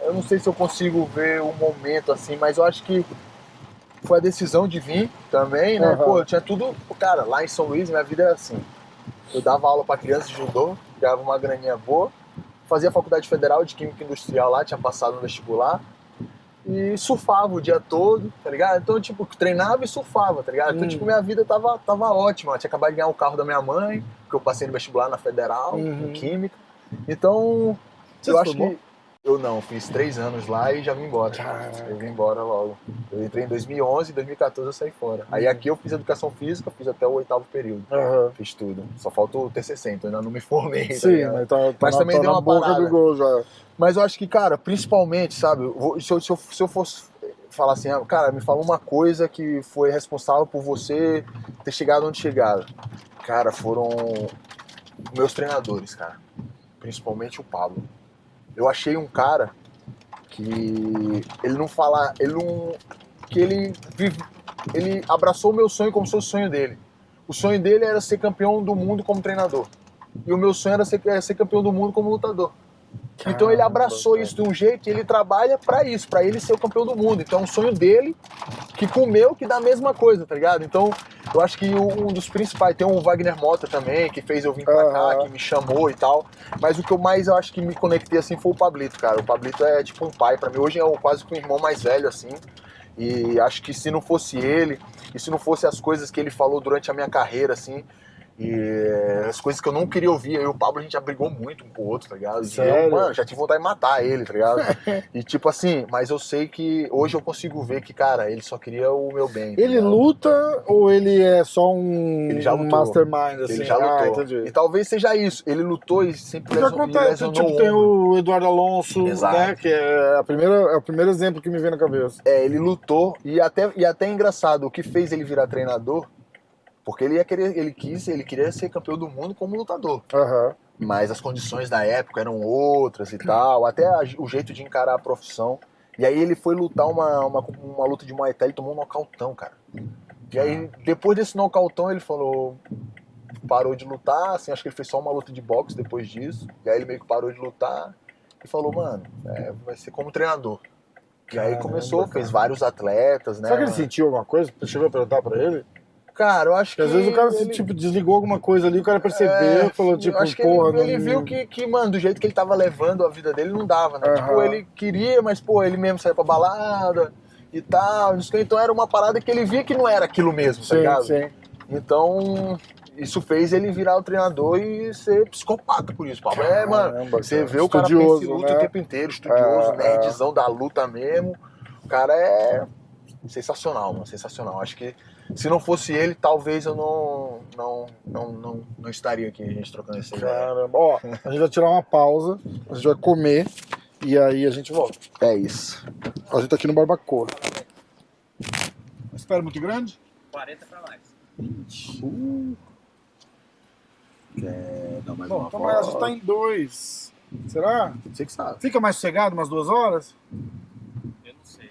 eu não sei se eu consigo ver um momento assim, mas eu acho que foi a decisão de vir também, né? Pô, eu tinha tudo... Cara, lá em São Luís, minha vida era assim. Eu dava aula pra criança de judô, ganhava uma graninha boa, fazia faculdade federal de Química Industrial lá, tinha passado no vestibular, e surfava o dia todo, tá ligado? Então, tipo, treinava e surfava, tá ligado? Então, tipo, minha vida tava ótima. Eu tinha acabado de ganhar o carro da minha mãe, porque eu passei no vestibular na Federal, em Química. Então, eu acho que... Eu não, fiz 3 anos lá e já vim embora. Eu vim embora logo. Eu entrei em 2011, em 2014 eu saí fora. Aí aqui eu fiz Educação Física, fiz até o 8º período. Fiz tudo. Só falta o TCC, então ainda não me formei. Sim, tá mas também deu uma boca parada do gol já. Mas eu acho que, cara, principalmente, sabe, se eu fosse falar assim, cara, me fala uma coisa que foi responsável por você ter chegado onde chegaram. Cara, foram meus treinadores, cara. Principalmente o Pablo. Eu achei um cara que ele abraçou o meu sonho como se fosse o sonho dele. O sonho dele era ser campeão do mundo como treinador. E o meu sonho era ser campeão do mundo como lutador. Então ele abraçou isso de um jeito e ele trabalha pra isso, pra ele ser o campeão do mundo. Então é um sonho dele que com o meu que dá a mesma coisa, tá ligado? Então eu acho que um dos principais, tem o Wagner Mota também, que fez eu vir pra cá, que me chamou e tal. Mas o que eu mais acho que me conectei assim foi o Pablito, cara. O Pablito é tipo um pai pra mim. Hoje é quase que um irmão mais velho, assim. E acho que se não fosse ele, e se não fosse as coisas que ele falou durante a minha carreira, assim, e as coisas que eu não queria ouvir, eu e o Pablo a gente já brigou muito um com o outro, tá ligado? E eu, mano, já tive vontade de matar ele, tá ligado? E tipo assim, mas eu sei que hoje eu consigo ver que, cara, ele só queria o meu bem. Ele luta ou ele é só um mastermind, assim? Ele já lutou. Entendi. E talvez seja isso, ele lutou e sempre lesionou. Tipo, tem o Eduardo Alonso, né, que é o primeiro exemplo que me vem na cabeça. Ele lutou e até é engraçado, o que fez ele virar treinador, porque ele queria ser campeão do mundo como lutador. Mas as condições da época eram outras e tal, até o jeito de encarar a profissão. E aí ele foi lutar uma luta de Muay Thai, ele tomou um nocautão, cara. E aí, depois desse nocautão, ele falou... Parou de lutar, assim, acho que ele fez só uma luta de boxe depois disso. E aí ele meio que parou de lutar e falou, mano, vai ser como treinador. E aí começou, fez vários atletas, né? Será que ele sentiu alguma coisa? Você chegou a perguntar pra ele? Cara, eu acho que... Às vezes o cara desligou alguma coisa ali, o cara percebeu, falou tipo, acho que porra... Ele viu que, mano, do jeito que ele tava levando a vida dele, não dava, né? Tipo, ele queria, mas, pô, ele mesmo saía pra balada e tal. Então era uma parada que ele via que não era aquilo mesmo, tá ligado? Sim. Então, isso fez ele virar o treinador e ser psicopata por isso. Pablo mano, você cara, vê o cara pensa em luta, né? o tempo inteiro, estudioso, nerdzão da luta mesmo. O cara é sensacional, mano, sensacional. Acho que se não fosse ele, talvez eu não estaria aqui, a gente trocando essa ideia. Caramba, ó, a gente vai tirar uma pausa, a gente vai comer e aí a gente volta. É isso. A gente tá aqui no Barbacoa. Espera muito grande? 40 pra mais. Quer dar mais Bom, uma então foto? a gente tá em 2. Será? Você que sabe. Fica mais sossegado umas 2 horas? Eu não sei.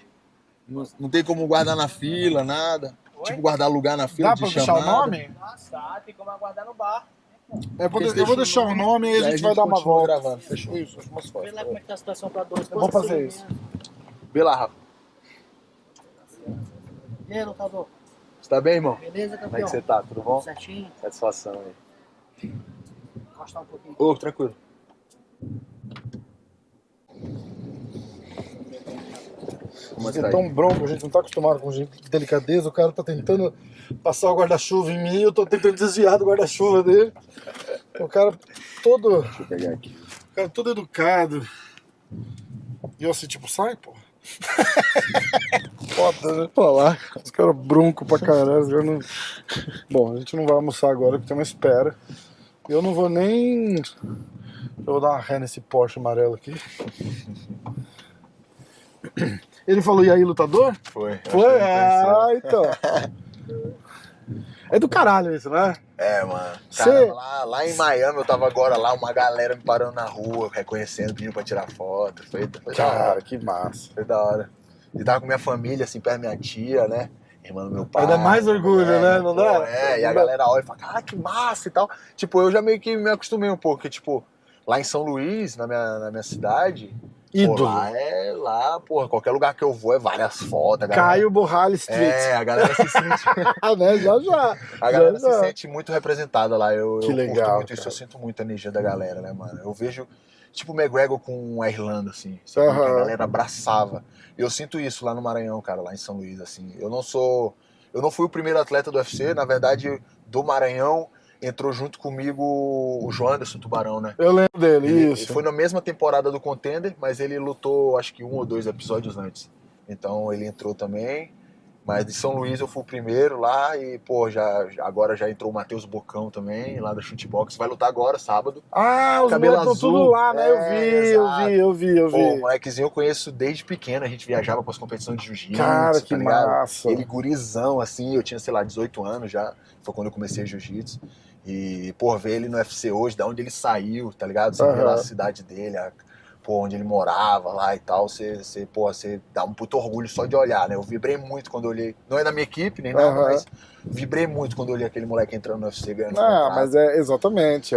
Não tem como guardar na fila, nada. Oi? Tipo, guardar lugar na fila Dá de pra deixar o chamada. nome? Tá, tem como aguardar no bar. Eu vou Deixa deixar o nome e a gente vai dar uma continua volta. gravando, fechou. Isso, umas Vê fotos. lá como é que tá a situação pra dois. Eu vou fazer isso. Vê lá, Rafa. E aí, lutador? Você tá bem, irmão? Beleza, Como é campeão? que você tá? Tudo bom? Certinho? Satisfação aí. Encostar um pouquinho. Ô, tranquilo. Como A gente tá é aí? tão bronco, a gente não tá acostumado com gente de delicadeza. O cara tá tentando passar o guarda-chuva em mim, eu tô tentando desviar do guarda-chuva dele. O cara todo. Deixa eu pegar aqui. O cara todo educado. E eu assim, tipo, sai, pô. Foda, né? Olá. Os caras broncos pra caralho. Os caras não... Bom, a gente não vai almoçar agora porque tem uma espera. Eu não vou nem. Eu vou dar uma ré nesse Porsche amarelo aqui. Ele falou, e aí, lutador? Foi. Foi? Então. É do caralho isso, né? É, mano. Cê- Cara, lá em Miami, eu tava agora lá, uma galera me parando na rua, reconhecendo, pedindo pra tirar foto. Foi da hora. Cara, que massa. Foi da hora. E tava com minha família, assim, perto da minha tia, né? Irmã do meu pai. Aí dá mais orgulho, né? Não dá? Pô, e a galera olha e fala, cara, que massa e tal. Tipo, eu já meio que me acostumei um pouco, porque, tipo, lá em São Luís, na minha cidade, Ídolo. Lá, porra, qualquer lugar que eu vou é várias fotos. a galera- Caio Borralho Street. É, a galera se sente. Ah, né? Já. A galera Já. se sente muito representada lá. Eu Que curto legal, muito isso, cara. eu sinto muito a energia da galera, né, mano? Eu vejo, tipo, o McGregor com a Irlanda, assim. Que Aham. a galera abraçava. Eu sinto isso lá no Maranhão, cara, lá em São Luís, assim. Eu não fui o primeiro atleta do UFC, na verdade, do Maranhão entrou junto comigo o João Anderson Tubarão, né? Eu lembro dele, Ele isso. foi na mesma temporada do Contender, mas ele lutou acho que 1 ou 2 episódios antes. Então ele entrou também. Mas de São Luís eu fui o primeiro lá e, pô, agora já entrou o Matheus Bocão também, lá da Shootbox. Vai lutar agora, sábado. Ah, os Cabelo moleques estão azul. tudo lá, né? Eu vi. Pô, o molequezinho eu conheço desde pequeno, a gente viajava para as competições de jiu-jitsu, Cara, que tá ligado? massa. Ele gurizão, assim, eu tinha, sei lá, 18 anos já, foi quando eu comecei jiu-jitsu. E, pô, ver ele no UFC hoje, da onde ele saiu, tá ligado? Você vê lá a cidade dele, onde ele morava lá e tal, você dá um puto orgulho só de olhar, né? Eu vibrei muito quando eu olhei, não é da minha equipe nem nada, mas vibrei muito quando eu olhei aquele moleque entrando no UFC ganhando Ah, contrato. mas é exatamente,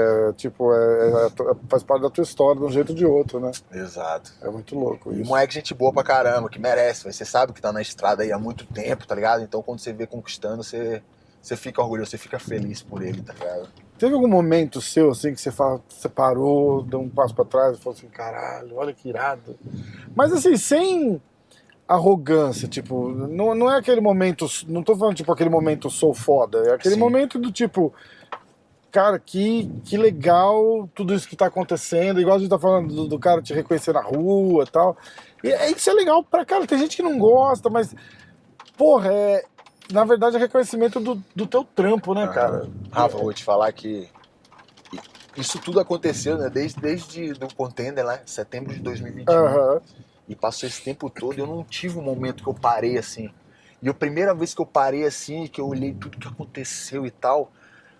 faz parte da tua história de um jeito ou de outro, né? Exato. É muito louco E isso. moleque gente boa pra caramba, que merece, você sabe que tá na estrada aí há muito tempo, tá ligado? Então quando você vê conquistando, você fica orgulhoso, você fica feliz por ele, tá ligado? Teve algum momento seu, assim, que você parou, deu um passo pra trás e falou assim, caralho, olha que irado. Mas assim, sem arrogância, tipo, não é aquele momento, não tô falando tipo aquele momento sou foda, é aquele Sim. momento do tipo, cara, que legal tudo isso que tá acontecendo, igual a gente tá falando do cara te reconhecer na rua e tal. E isso é legal pra cara, tem gente que não gosta, mas, porra, na verdade é reconhecimento do teu trampo, né, cara? Rafa, eu vou te falar que isso tudo aconteceu, né? Desde do Contender lá, setembro de 2021. Aham. E passou esse tempo todo, eu não tive um momento que eu parei assim. E a primeira vez que eu parei assim, que eu olhei tudo que aconteceu e tal,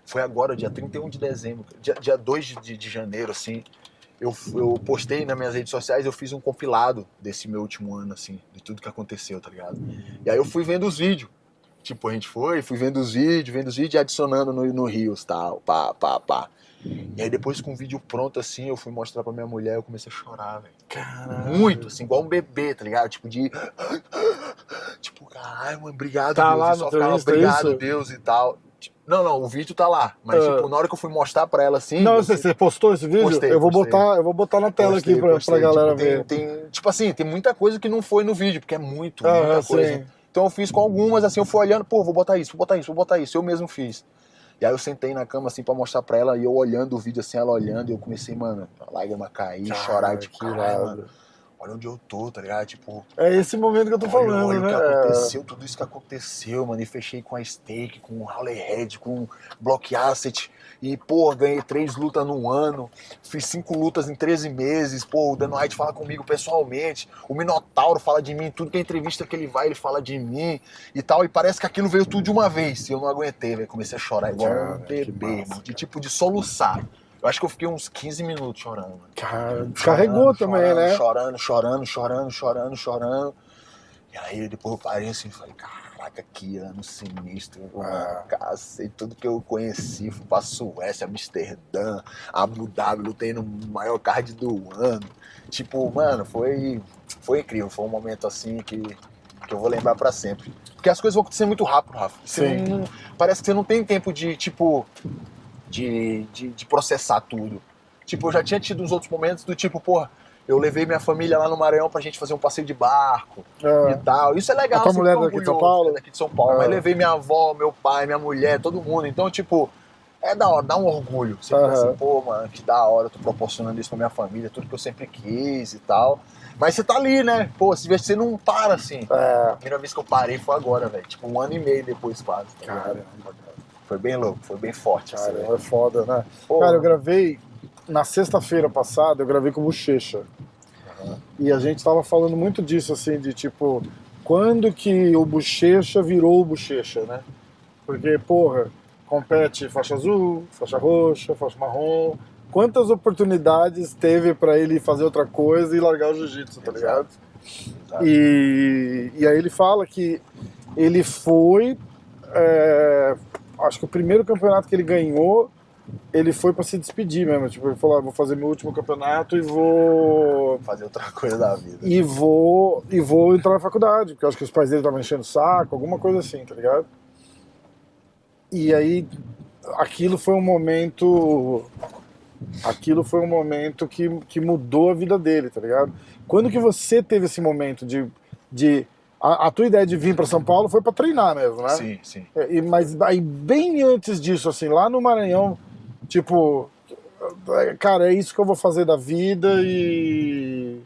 foi agora, dia 31 de dezembro, dia 2 de janeiro, assim. Eu postei nas minhas redes sociais, eu fiz um compilado desse meu último ano, assim, de tudo que aconteceu, tá ligado? E aí eu fui vendo os vídeos. Tipo, a gente fui vendo os vídeos e adicionando no Rios, tal, pá. E aí depois com o vídeo pronto, assim, eu fui mostrar pra minha mulher, eu comecei a chorar, velho. Caralho. Muito, assim, igual um bebê, tá ligado? Tipo, tipo, caralho, mano, obrigado, Tá Deus. lá Eu só no teu ficava, Insta, obrigado, isso? Deus e tal. Não, o vídeo tá lá. Mas, tipo, na hora que eu fui mostrar pra ela, assim... Não, você postou esse vídeo? Postei, eu vou postei. botar na tela aqui pra galera ver. Tipo assim, tem muita coisa que não foi no vídeo, porque é muita Ah, coisa. sim. Então eu fiz com algumas, assim, eu fui olhando, pô, vou botar isso, eu mesmo fiz. E aí eu sentei na cama, assim, pra mostrar pra ela, e eu olhando o vídeo, assim, ela olhando, e eu comecei, mano, a lágrima cair, chorar, tipo, que caralho, irado. mano, olha onde eu tô, tá ligado? Tipo, É esse momento que eu tô falando, olha o né? que aconteceu, tudo isso que aconteceu, mano, e fechei com a Stake, com o Howley Head, com o Block Asset, e, pô, ganhei 3 lutas no ano, fiz 5 lutas em 13 meses, pô, o Dan White fala comigo pessoalmente, o Minotauro fala de mim, tudo que é entrevista que ele vai, ele fala de mim e tal, e parece que aquilo veio tudo de uma vez, e eu não aguentei, velho, comecei a chorar igual Cara, um que bebê, massa, mano, de cara. tipo de soluçar. Eu acho que eu fiquei uns 15 minutos chorando, mano. Cara, descarregou também, né? Chorando. E aí depois eu parei assim e falei, caraca, que ano sinistro, mano, cacete, tudo que eu conheci, fui pra Suécia, Amsterdã, Abu Dhabi, lutei no maior card do ano. Tipo, mano, foi incrível, foi um momento assim que eu vou lembrar pra sempre. Porque as coisas vão acontecer muito rápido, Rafa. Sim. Parece que você não tem tempo de, tipo, de processar tudo. Tipo, eu já tinha tido uns outros momentos do tipo, porra, eu levei minha família lá no Maranhão pra gente fazer um passeio de barco e tal. Isso é legal, A tua assim, mulher fico daqui de São orgulhoso, Paulo? né, daqui de São Paulo. Mas levei minha avó, meu pai, minha mulher, todo mundo. Então, tipo, é da hora, dá um orgulho. Você fica assim, pô, mano, que da hora, eu tô proporcionando isso pra minha família, tudo que eu sempre quis e tal. Mas você tá ali, né? Pô, você não para assim. A primeira vez que eu parei foi agora, velho. Tipo, 1 ano e meio depois quase. Tá ligado? Caramba, Foi bem louco, foi bem forte. cara, Assim, é foda, né? Pô. Cara, eu gravei, na sexta-feira passada, eu gravei com o Bochecha. E a gente tava falando muito disso, assim, de tipo, quando que o Bochecha virou o Bochecha, né? Porque, porra, compete faixa azul, faixa roxa, faixa marrom. Quantas oportunidades teve pra ele fazer outra coisa e largar o jiu-jitsu, tá ligado? Exato. E aí ele fala que ele foi, acho que o primeiro campeonato que ele ganhou, ele foi pra se despedir mesmo. Tipo, ele falou, vou fazer meu último campeonato e vou Fazer outra coisa da vida. e vou entrar na faculdade, porque eu acho que os pais dele estavam enchendo o saco, alguma coisa assim, tá ligado? E aí aquilo foi um momento que mudou a vida dele, tá ligado? Quando que você teve esse momento de a tua ideia de vir para São Paulo foi para treinar mesmo, né? Sim, sim. Mas aí bem antes disso, assim, lá no Maranhão, tipo, cara, é isso que eu vou fazer da vida e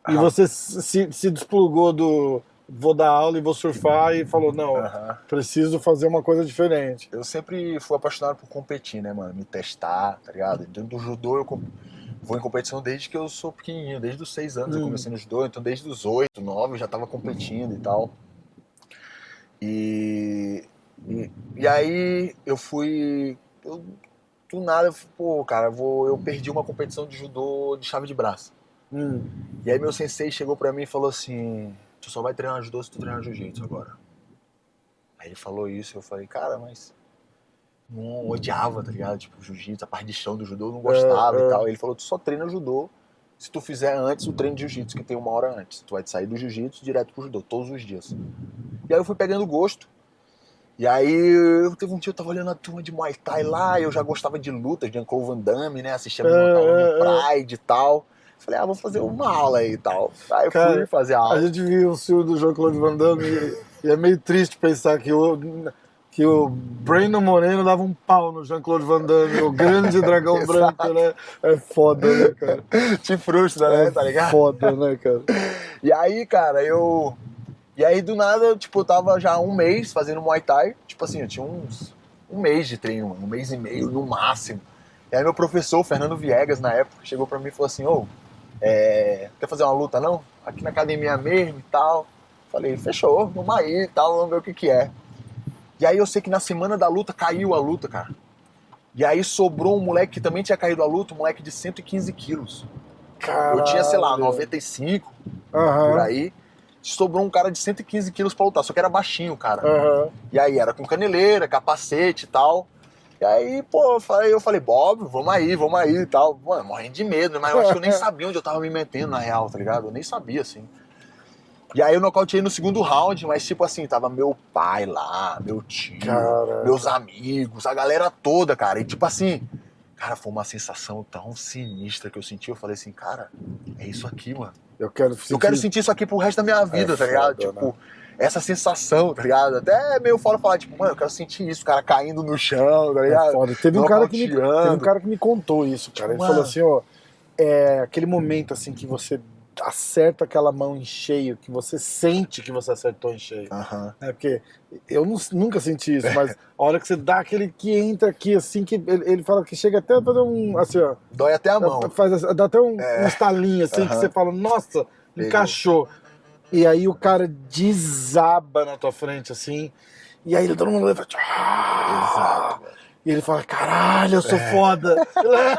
você se desplugou do vou dar aula e vou surfar e falou, não, preciso fazer uma coisa diferente. Eu sempre fui apaixonado por competir, né, mano? Me testar, tá ligado? Dentro do judô eu vou em competição desde que eu sou pequenininho, desde os 6 anos eu comecei no judô, então desde os 8, 9 eu já tava competindo e tal. E aí eu fui... do nada, pô, cara, eu perdi uma competição de judô de chave de braço. E aí meu sensei chegou pra mim e falou assim, tu só vai treinar judô se tu treinar jiu-jitsu agora. Aí ele falou isso e eu falei, cara, mas não odiava, tá ligado? Tipo, jiu-jitsu, a parte de chão do judô eu não gostava e tal. Aí ele falou, tu só treina judô se tu fizer antes o treino de jiu-jitsu, que tem 1 hora antes. Tu vai sair do jiu-jitsu direto pro judô, todos os dias. E aí eu fui pegando gosto. E aí teve um dia eu tava olhando a turma de Muay Thai lá, eu já gostava de luta, de Jean-Claude Van Damme, né? Assistia no Pride e tal. Falei, vou fazer uma aula aí e tal. Aí eu fui fazer a aula. A gente viu o filme do Jean-Claude Van Damme e é meio triste pensar que o Brandon Moreno dava um pau no Jean-Claude Van Damme, o grande dragão branco, né? É foda, né, cara? Te frustra, né? Tá ligado? É foda, né, cara? E aí, cara, E aí, do nada, tipo, eu tava já 1 mês fazendo Muay Thai. Tipo assim, eu tinha um mês de treino, mano, 1 mês e meio no máximo. E aí meu professor, o Fernando Viegas, na época, chegou pra mim e falou assim, quer fazer uma luta não? Aqui na academia mesmo e tal. Falei, fechou, vamos aí e tal, vamos ver o que é. E aí eu sei que na semana da luta caiu a luta, cara. E aí sobrou um moleque que também tinha caído a luta, um moleque de 115 quilos. Caralho. Eu tinha, sei lá, 95, por aí. Sobrou um cara de 115 quilos pra lutar, só que era baixinho, cara. E aí era com caneleira, capacete e tal. E aí, pô, eu falei, Bob, vamos aí e tal. Mano, morrendo de medo, mas eu acho que eu nem sabia onde eu tava me metendo, na real, tá ligado? Eu nem sabia, assim. E aí eu nocauteei no 2º round, mas tipo assim, tava meu pai lá, meu tio, meus amigos, a galera toda, cara. E tipo assim, cara, foi uma sensação tão sinistra que eu senti. Eu falei assim, cara, é isso aqui, mano. Eu quero sentir isso aqui pro resto da minha vida, tá ligado? Foda, tipo, né? essa sensação, tá ligado? Até meio foda falar, tipo, mano, eu quero sentir isso, o cara caindo no chão, tá ligado? É foda. Teve um cara Nocauteando. que me contou isso, cara. Ele Mano. falou assim, ó, aquele momento assim que você acerta aquela mão em cheio, que você sente que você acertou em cheio. Aham. Porque eu nunca senti isso, mas a hora que você dá aquele que entra aqui, assim, que ele fala que chega até a fazer um, assim, ó, Dói até a mão. dá até um estalinho, assim, que Aham. você fala, nossa, Pegou. encaixou. E aí o cara desaba na tua frente, assim, e aí todo mundo leva, Exato, velho. e ele fala, caralho, eu sou foda.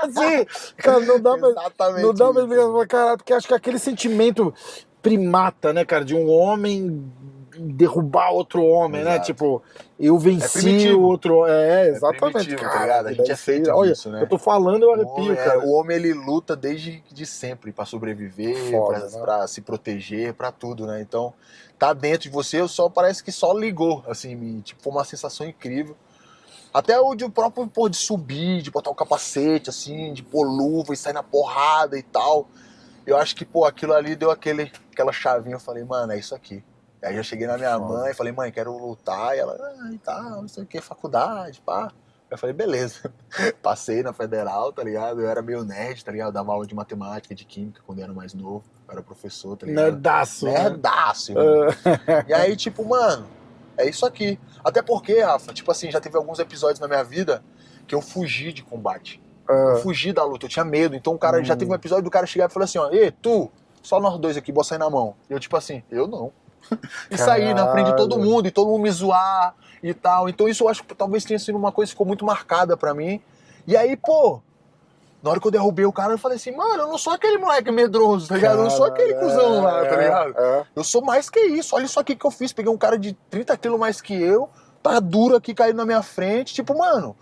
Assim, cara, não dá pra Exatamente explicar, isso. caralho, porque acho que aquele sentimento primata, né, cara, de um homem derrubar outro homem, né? Exato. Tipo, eu venci primitivo. o outro. Exatamente, primitivo, tá cara. ligado? A gente é feito olha, disso, né? eu tô falando, eu arrepio, cara. O homem, ele luta desde de sempre pra sobreviver, Foda, pra se proteger, pra tudo, né? Então, tá dentro de você, parece que só ligou, assim, tipo, foi uma sensação incrível. Até o próprio, pô, de subir, de botar o capacete, assim, de pôr luva e sair na porrada e tal. Eu acho que, pô, aquilo ali deu aquela chavinha, eu falei, mano, é isso aqui. Aí eu cheguei na minha mãe e falei, mãe, quero lutar. E ela, e tal, não sei o que, faculdade, pá. Eu falei, beleza. Passei na federal, tá ligado? Eu era meio nerd, tá ligado? Eu dava aula de matemática, de química quando eu era mais novo. Eu era professor, tá ligado? Nerdaço. Nerdaço, irmão. E aí, tipo, mano, é isso aqui. Até porque, Rafa, tipo assim, já teve alguns episódios na minha vida que eu fugi de combate. Eu fugi da luta, eu tinha medo. Então o cara, já teve um episódio do cara chegar e falar assim, ó, ei, tu, só nós dois aqui, bota aí na mão. E eu, tipo assim, eu não. E sair na frente de todo mundo, e todo mundo me zoar e tal. Então isso eu acho que talvez tenha sido uma coisa que ficou muito marcada pra mim. E aí, pô, na hora que eu derrubei o cara, eu falei assim, mano, eu não sou aquele moleque medroso, tá ligado? Eu não sou aquele cuzão lá, tá ligado? Eu sou mais que isso, olha isso aqui que eu fiz. Peguei um cara de 30 quilos mais que eu, tá duro aqui, caindo na minha frente. Tipo, mano,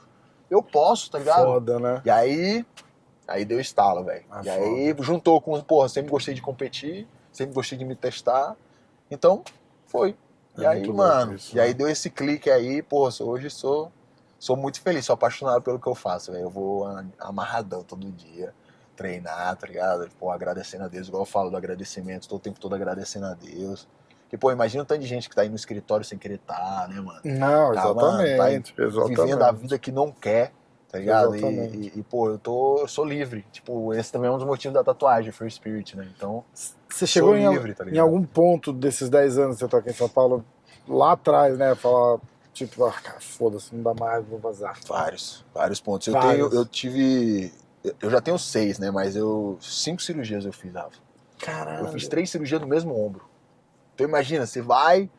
eu posso, tá ligado? Foda, né? E aí deu estalo, velho. E aí juntou com, porra, sempre gostei de competir, sempre gostei de me testar. Então, foi. E aí, mano, isso, e aí deu esse clique aí, pô, hoje sou muito feliz, sou apaixonado pelo que eu faço, velho. Eu vou amarradão todo dia, treinar, tá ligado? Pô, agradecendo a Deus, igual eu falo do agradecimento, tô o tempo todo agradecendo a Deus. E, pô, imagina o tanto de gente que tá aí no escritório sem querer tá, né, mano? Não, exatamente, exatamente. Vivendo a vida que não quer, tá ligado? Exatamente. E, pô, eu sou livre. Tipo, esse também é um dos motivos da tatuagem, Free Spirit, né? Então, você chegou livre, tá em ligado? algum ponto desses 10 anos que você tá aqui em São Paulo, lá atrás, né, falar, tipo, cara, foda-se, não dá mais, vou vazar. Vários pontos. Eu já tenho 6, né? Mas 5 cirurgias eu fiz, Rafa. Caralho. Eu fiz 3 cirurgias no mesmo ombro. Então imagina, você vai,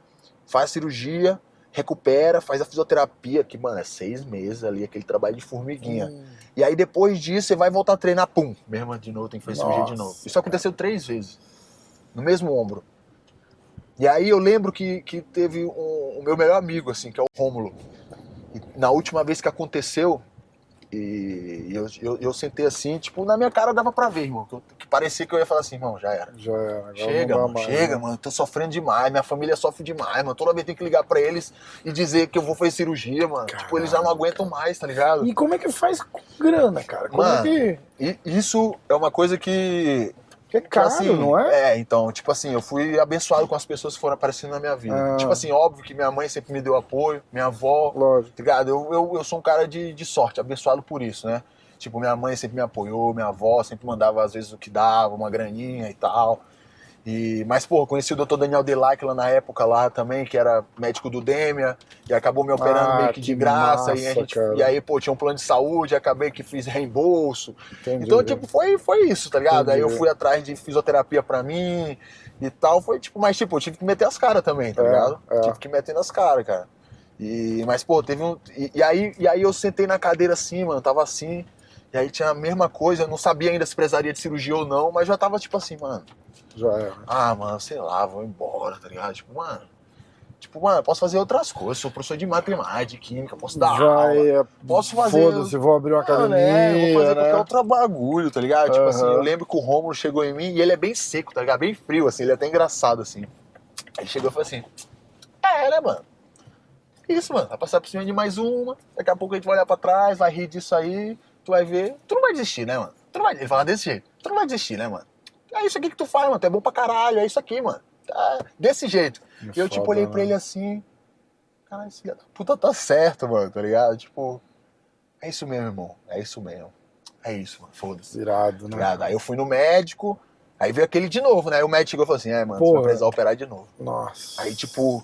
faz a cirurgia, recupera, faz a fisioterapia, que, mano, é 6 meses ali, aquele trabalho de formiguinha. E aí depois disso você vai voltar a treinar, pum, mesmo de novo, tem que fazer cirurgia de novo. Isso aconteceu 3 vezes, no mesmo ombro. E aí eu lembro que teve o meu melhor amigo, assim, que é o Rômulo. E na última vez que aconteceu, e eu sentei assim, tipo, na minha cara dava pra ver, irmão. Que parecia que eu ia falar assim, irmão, já era. Já era. Agora Chega, não dá mano, mais, chega, né? mano. Tô sofrendo demais, minha família sofre demais, mano. Toda vez eu tenho que ligar pra eles e dizer que eu vou fazer cirurgia, mano. Caralho, tipo, eles já não aguentam mais, tá ligado? E como é que faz com grana, cara? Como Mano, é e isso é uma coisa que que é caro, assim, não é? Então, tipo assim, eu fui abençoado com as pessoas que foram aparecendo na minha vida. Tipo assim, óbvio que minha mãe sempre me deu apoio, minha avó, Lógico. tá ligado? Eu sou um cara de sorte, abençoado por isso, né? Tipo, minha mãe sempre me apoiou, minha avó sempre mandava às vezes o que dava, uma graninha e tal. Mas, pô, conheci o Dr. Daniel Delac lá na época lá também, que era médico do Dêmia, e acabou me operando meio que de graça. Massa, e aí, pô, tinha um plano de saúde, acabei que fiz reembolso. Entendi. Então, tipo, foi isso, tá ligado? Entendi. Aí eu fui atrás de fisioterapia pra mim e tal. Foi tipo, mas tipo, eu tive que meter as caras também, tá ligado? Tive que meter nas caras, cara. Mas, pô, teve um. E aí eu sentei na cadeira assim, mano, tava assim. E aí tinha a mesma coisa, eu não sabia ainda se precisaria de cirurgia ou não, mas já tava tipo assim, mano. Já era. Ah, mano, sei lá, vou embora, tá ligado? Tipo, mano, eu posso fazer outras coisas, sou professor de matemática, de química, posso dar aula, posso fazer... Foda-se, vou abrir uma academia, vou fazer né? qualquer outro bagulho, tá ligado? Tipo assim, eu lembro que o Rômulo chegou em mim e ele é bem seco, tá ligado? Bem frio, assim, ele é até engraçado, assim. Aí chegou e falou assim, né, mano? Isso, mano, vai passar por cima de mais uma, daqui a pouco a gente vai olhar pra trás, vai rir disso aí, tu vai ver, tu não vai desistir, né, mano? Ele fala desse jeito, tu não vai desistir, né, mano? É isso aqui que tu faz, mano, tu é bom pra caralho, é isso aqui, mano. Desse jeito. E eu, tipo, Foda, olhei pra né? ele assim, caralho, esse filho da puta tá certo, mano, tá ligado? Tipo, é isso mesmo, irmão, é isso mesmo. É isso, mano, foda-se. Irado, Tá né? ligado? Aí eu fui no médico, aí veio aquele de novo, né? Aí o médico chegou e falou assim, mano, você Porra. vai precisar operar de novo. Nossa. Aí, tipo,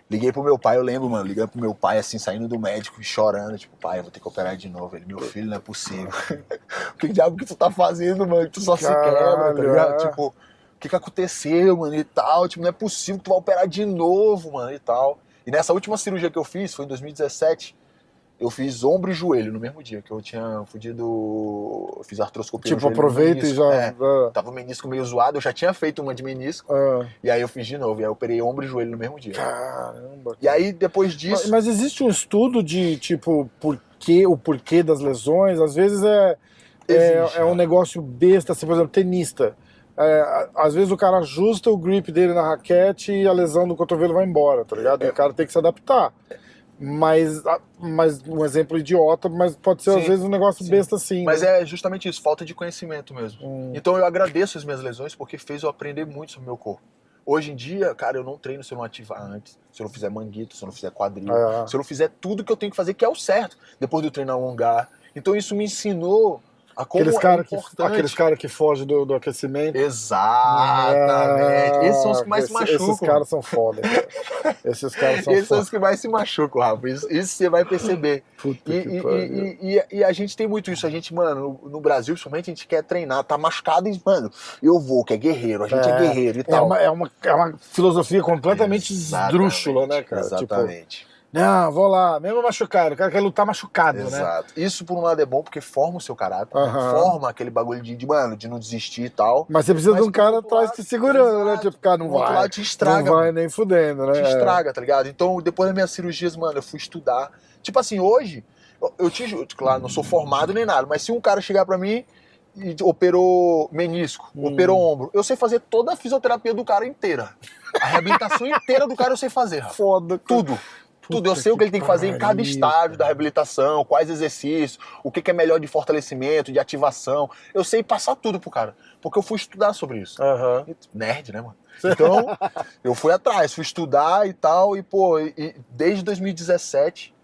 liguei pro meu pai, eu lembro, mano, ligando pro meu pai, assim, saindo do médico, chorando, tipo, pai, eu vou ter que operar de novo. Ele, meu filho, não é possível. Que diabo que tu tá fazendo, mano? Que tu só se quebra, tá ligado? é. Tipo, o que aconteceu, mano, e tal. Tipo, não é possível que tu vai operar de novo, mano, e tal. E nessa última cirurgia que eu fiz, foi em 2017, eu fiz ombro e joelho no mesmo dia, que eu tinha fudido, eu fiz artroscopia no Tipo, joelho, no aproveita e menisco. já. Tava o menisco meio zoado, eu já tinha feito uma de menisco, e aí eu fiz de novo, e aí eu operei ombro e joelho no mesmo dia. Caramba. E aí, depois disso... Mas existe um estudo de, tipo, o porquê das lesões? Às vezes Existe, é um negócio besta, assim, por exemplo, tenista. Às vezes o cara ajusta o grip dele na raquete e a lesão do cotovelo vai embora, tá ligado? E o cara tem que se adaptar. Mas um exemplo idiota, mas pode ser Sim, às vezes um negócio sim. besta assim. Mas né? é justamente isso, falta de conhecimento mesmo. Então eu agradeço as minhas lesões porque fez eu aprender muito sobre o meu corpo. Hoje em dia, cara, eu não treino se eu não ativar antes, se eu não fizer manguito, se eu não fizer quadril, se eu não fizer tudo que eu tenho que fazer, que é o certo, depois de eu treinar alongar. Então isso me ensinou a como Aqueles caras que fogem do aquecimento. Exatamente. Esses são os que mais se machucam. Esses caras são foda, cara. Esses caras são Esses são foda. os que mais se machucam, Rafa. Isso você vai perceber. Puta que pariu. E a gente tem muito isso. A gente, mano, no Brasil, principalmente, a gente quer treinar, tá machucado e, mano, eu vou, que é guerreiro, a gente é guerreiro e tal. É uma filosofia completamente esdrúxula, né, cara? Exatamente. Tipo, não, vou lá, mesmo machucado, o cara quer lutar machucado, né? Exato. Isso, por um lado, é bom porque forma o seu caráter, Aham. forma aquele bagulho mano, de não desistir e tal. Mas você precisa de um por cara outro atrás lado, te segurando, né? exato. Tipo, cara, não Por outro vai. lado, te estraga, Não vai mano. nem fudendo, né? Te estraga, tá ligado? Então, depois das minhas cirurgias, mano, eu fui estudar. Tipo assim, hoje, eu te juro, claro, não sou formado nem nada, mas se um cara chegar pra mim e operou menisco, operou ombro, eu sei fazer toda a fisioterapia do cara inteira. A reabilitação inteira do cara eu sei fazer, Rafa. Foda. Tudo. Tudo, eu sei o que ele tem que fazer em cada estágio da reabilitação, quais exercícios, o que é melhor de fortalecimento, de ativação. Eu sei passar tudo pro cara, porque eu fui estudar sobre isso. Nerd, né, mano? Então, eu fui atrás, fui estudar e tal, e pô, desde 2017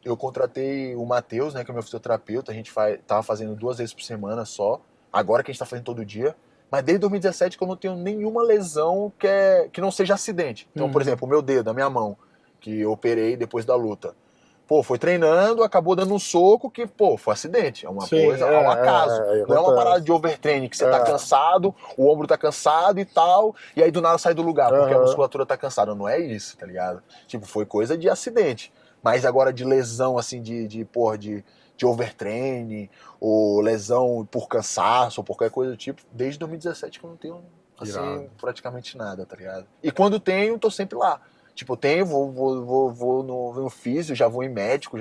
eu contratei o Matheus, né, que é meu fisioterapeuta, a gente tava fazendo 2 vezes por semana só, agora que a gente tá fazendo todo dia, mas desde 2017 que eu não tenho nenhuma lesão que não seja acidente. Então, por exemplo, o meu dedo, a minha mão, que eu operei depois da luta. Pô, foi treinando, acabou dando um soco que, pô, foi acidente. É uma coisa, é um acaso. Não é uma parada de overtraining que você tá cansado, o ombro tá cansado e tal, e aí do nada sai do lugar, porque a musculatura tá cansada. Não é isso, tá ligado? Tipo, foi coisa de acidente. Mas agora de lesão, assim, de overtraining, ou lesão por cansaço, ou por qualquer coisa do tipo, desde 2017 que eu não tenho, assim, praticamente nada, tá ligado? E quando tenho, tô sempre lá. Tipo, eu tenho, vou no físio, já vou em médico,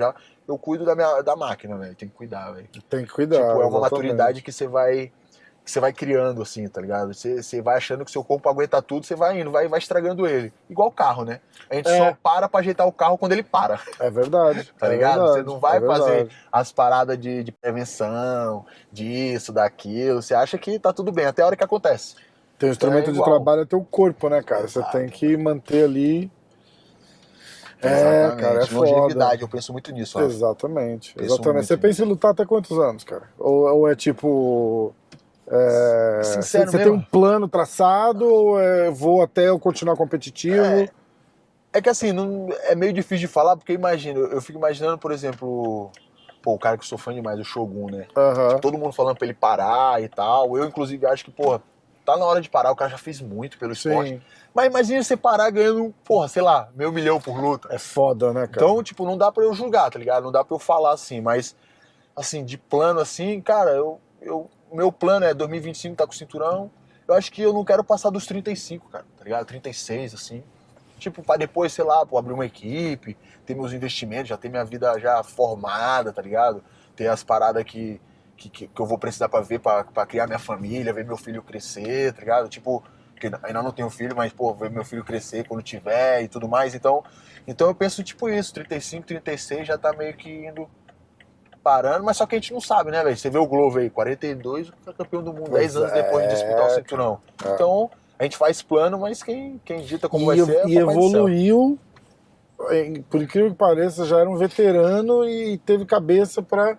eu cuido da máquina, velho. Tem que cuidar, velho. Tem que cuidar. Tipo, é uma exatamente. maturidade que você vai criando, assim, tá ligado? Você vai achando que seu corpo aguenta tudo, você vai indo, vai estragando ele. Igual o carro, né? A gente só para pra ajeitar o carro quando ele para. É verdade. Tá ligado? Verdade, você não vai fazer as paradas de prevenção, disso, daquilo. Você acha que tá tudo bem, até a hora que acontece. Tem um instrumento de trabalho é teu corpo, né, cara? Exato. Você tem que manter ali. Exatamente. Cara, é longevidade, foda. eu penso muito nisso. Rafa. Exatamente. Penso Exatamente. muito Você pensa em lutar até quantos anos, cara? Ou é tipo. Sincero você mesmo. tem um plano traçado ou vou até eu continuar competitivo? É que assim, é meio difícil de falar, porque imagina, eu fico imaginando, por exemplo, o cara que eu sou fã demais, o Shogun, né? Tipo, todo mundo falando pra ele parar e tal. Eu, inclusive, acho que, porra, tá na hora de parar, o cara já fez muito pelo esporte. Mas imagina você parar ganhando, porra, sei lá, $1 milhão por luta. É foda, né, cara? Então, tipo, não dá pra eu julgar, tá ligado? Não dá pra eu falar assim, mas, assim, de plano assim, cara, meu plano é 2025 tá com o cinturão. Eu acho que eu não quero passar dos 35, cara, tá ligado? 36, assim. Tipo, pra depois, sei lá, abrir uma equipe, ter meus investimentos, já ter minha vida já formada, tá ligado? Ter as paradas que eu vou precisar pra ver, pra criar minha família, ver meu filho crescer, tá ligado? Tipo, porque ainda não tenho filho, mas, pô, ver meu filho crescer quando tiver e tudo mais. Então eu penso, tipo isso, 35, 36 já tá meio que indo parando, mas só que a gente não sabe, né, velho? Você vê o Glover aí, 42, é campeão do mundo, 10 anos depois de disputar o cinturão. Então, a A gente faz plano, mas quem dita como vai E, ser é e o Papai do Céu. evoluiu, por incrível que pareça, já era um veterano e teve cabeça pra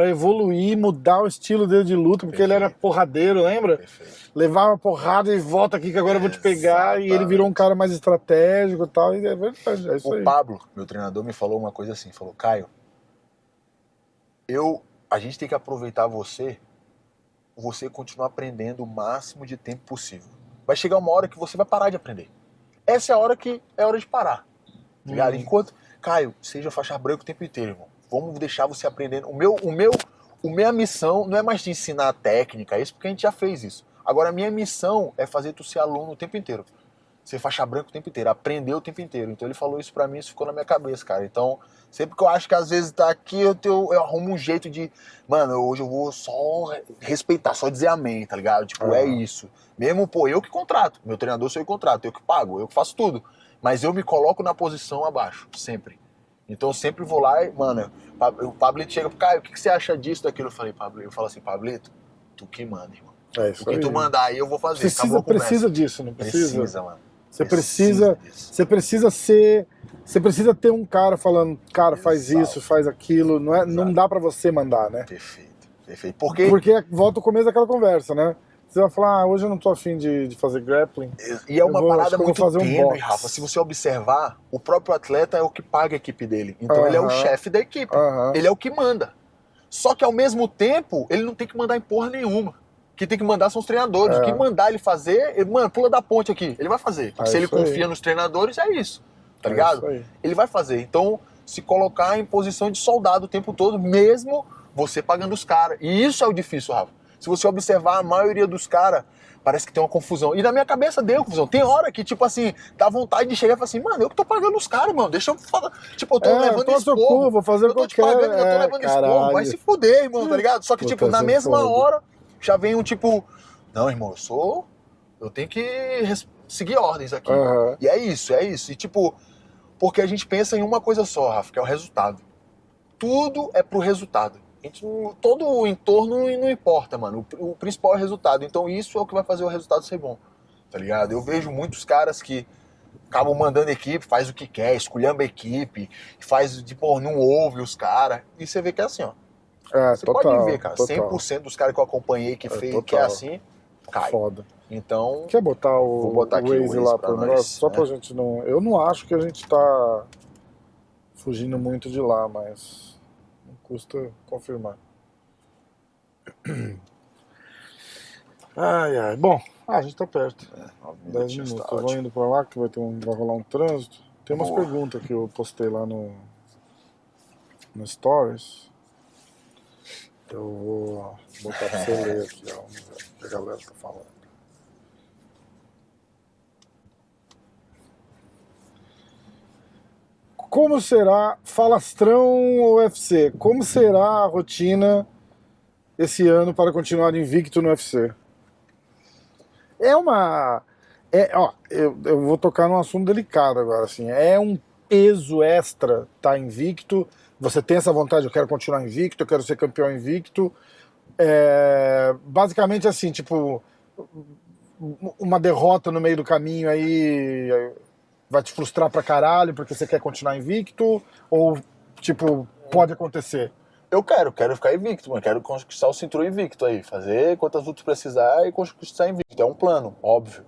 evoluir, mudar o estilo dele de luta, porque ele era porradeiro, lembra? Perfeito. Levava porrada e volta aqui que agora eu vou te pegar, e ele virou um cara mais estratégico e tal, e é verdade, é isso aí. O Pablo, meu treinador, me falou uma coisa assim, falou, Caio, a gente tem que aproveitar você continuar aprendendo o máximo de tempo possível. Vai chegar uma hora que você vai parar de aprender. Essa é a hora que é hora de parar. Tá ligado? Enquanto, Caio, seja faixa branca o tempo inteiro, irmão. Vamos deixar você aprendendo. Minha missão não é mais te ensinar a técnica, isso porque a gente já fez isso. Agora a minha missão é fazer tu ser aluno o tempo inteiro. Ser faixa branca o tempo inteiro, aprender o tempo inteiro. Então ele falou isso pra mim, isso ficou na minha cabeça, cara. Então, sempre que eu acho que às vezes tá aqui, eu arrumo um jeito de... Mano, hoje eu vou só respeitar, só dizer amém, tá ligado? Tipo, é isso. Mesmo, pô, eu que contrato. Meu treinador sou eu que contrato, eu que pago, eu que faço tudo. Mas eu me coloco na posição abaixo, sempre. Então eu sempre vou lá e, mano, o Pablito chega pro Caio, o que você acha disso, daquilo? Eu falo assim, Pablito, tu que manda, irmão. É isso O que aí. tu mandar aí eu vou fazer. Precisa disso, não precisa? Precisa, mano. Você precisa ter um cara falando, cara, faz Exato. isso, faz aquilo, não dá pra você mandar, né? Perfeito. Porque volta o começo daquela conversa, né? Você vai falar, hoje eu não tô afim de fazer grappling. E é uma parada muito fazer tênue, boxe. Rafa. Se você observar, o próprio atleta é o que paga a equipe dele. Então ele é o chefe da equipe. Ele é o que manda. Só que ao mesmo tempo, ele não tem que mandar em porra nenhuma. Quem tem que mandar são os treinadores. O que mandar ele fazer, mano, pula da ponte aqui. Ele vai fazer. Se ele confia nos treinadores, é isso. Tá ligado? Ele vai fazer. Então, se colocar em posição de soldado o tempo todo, mesmo você pagando os caras. E isso é o difícil, Rafa. Se você observar, a maioria dos caras parece que tem uma confusão. E na minha cabeça deu confusão. Tem hora que, tipo assim, dá vontade de chegar e falar assim, mano, eu que tô pagando os caras, mano. Deixa eu falar. Tipo, eu tô levando esporro. Vou fazer eu tô te pagando, eu tô levando esporro. Vai se fuder, irmão, tá ligado? Só que, tipo, na mesma hora, já vem um tipo, não, irmão, eu tenho que seguir ordens aqui. E é isso. E, tipo, porque a gente pensa em uma coisa só, Rafa, que é o resultado. Tudo é pro resultado. Todo o entorno não importa, mano. O principal é o resultado. Então isso é o que vai fazer o resultado ser bom, tá ligado? Eu vejo muitos caras que acabam mandando equipe, faz o que quer, esculhamba a equipe, faz, tipo, não ouve os caras. E você vê que é assim, ó. Você pode ver, cara, 100% dos caras que eu acompanhei que é assim, cai. Foda. Então... Quer botar vou botar aqui o Waze lá pro negócio? Só pra gente não... Eu não acho que a gente tá fugindo muito de lá, mas... Não custa confirmar. Ai. Bom, a gente tá perto. 10 minutos. Eu vou indo pra lá que vai rolar um trânsito. Tem umas perguntas que eu postei lá no Stories. Eu vou botar pra você ler aqui, ó. Vamos ver o que a galera tá falando. Como será Falastrão ou UFC? Como será a rotina esse ano para continuar invicto no UFC? Eu vou tocar num assunto delicado agora, assim. É um peso extra estar invicto. Você tem essa vontade, eu quero continuar invicto, eu quero ser campeão invicto. Basicamente assim, tipo, uma derrota no meio do caminho aí vai te frustrar pra caralho porque você quer continuar invicto? Ou, tipo, pode acontecer? Eu quero ficar invicto, mano. Quero conquistar o cinturão invicto aí. Fazer quantas lutas precisar e conquistar invicto. É um plano, óbvio.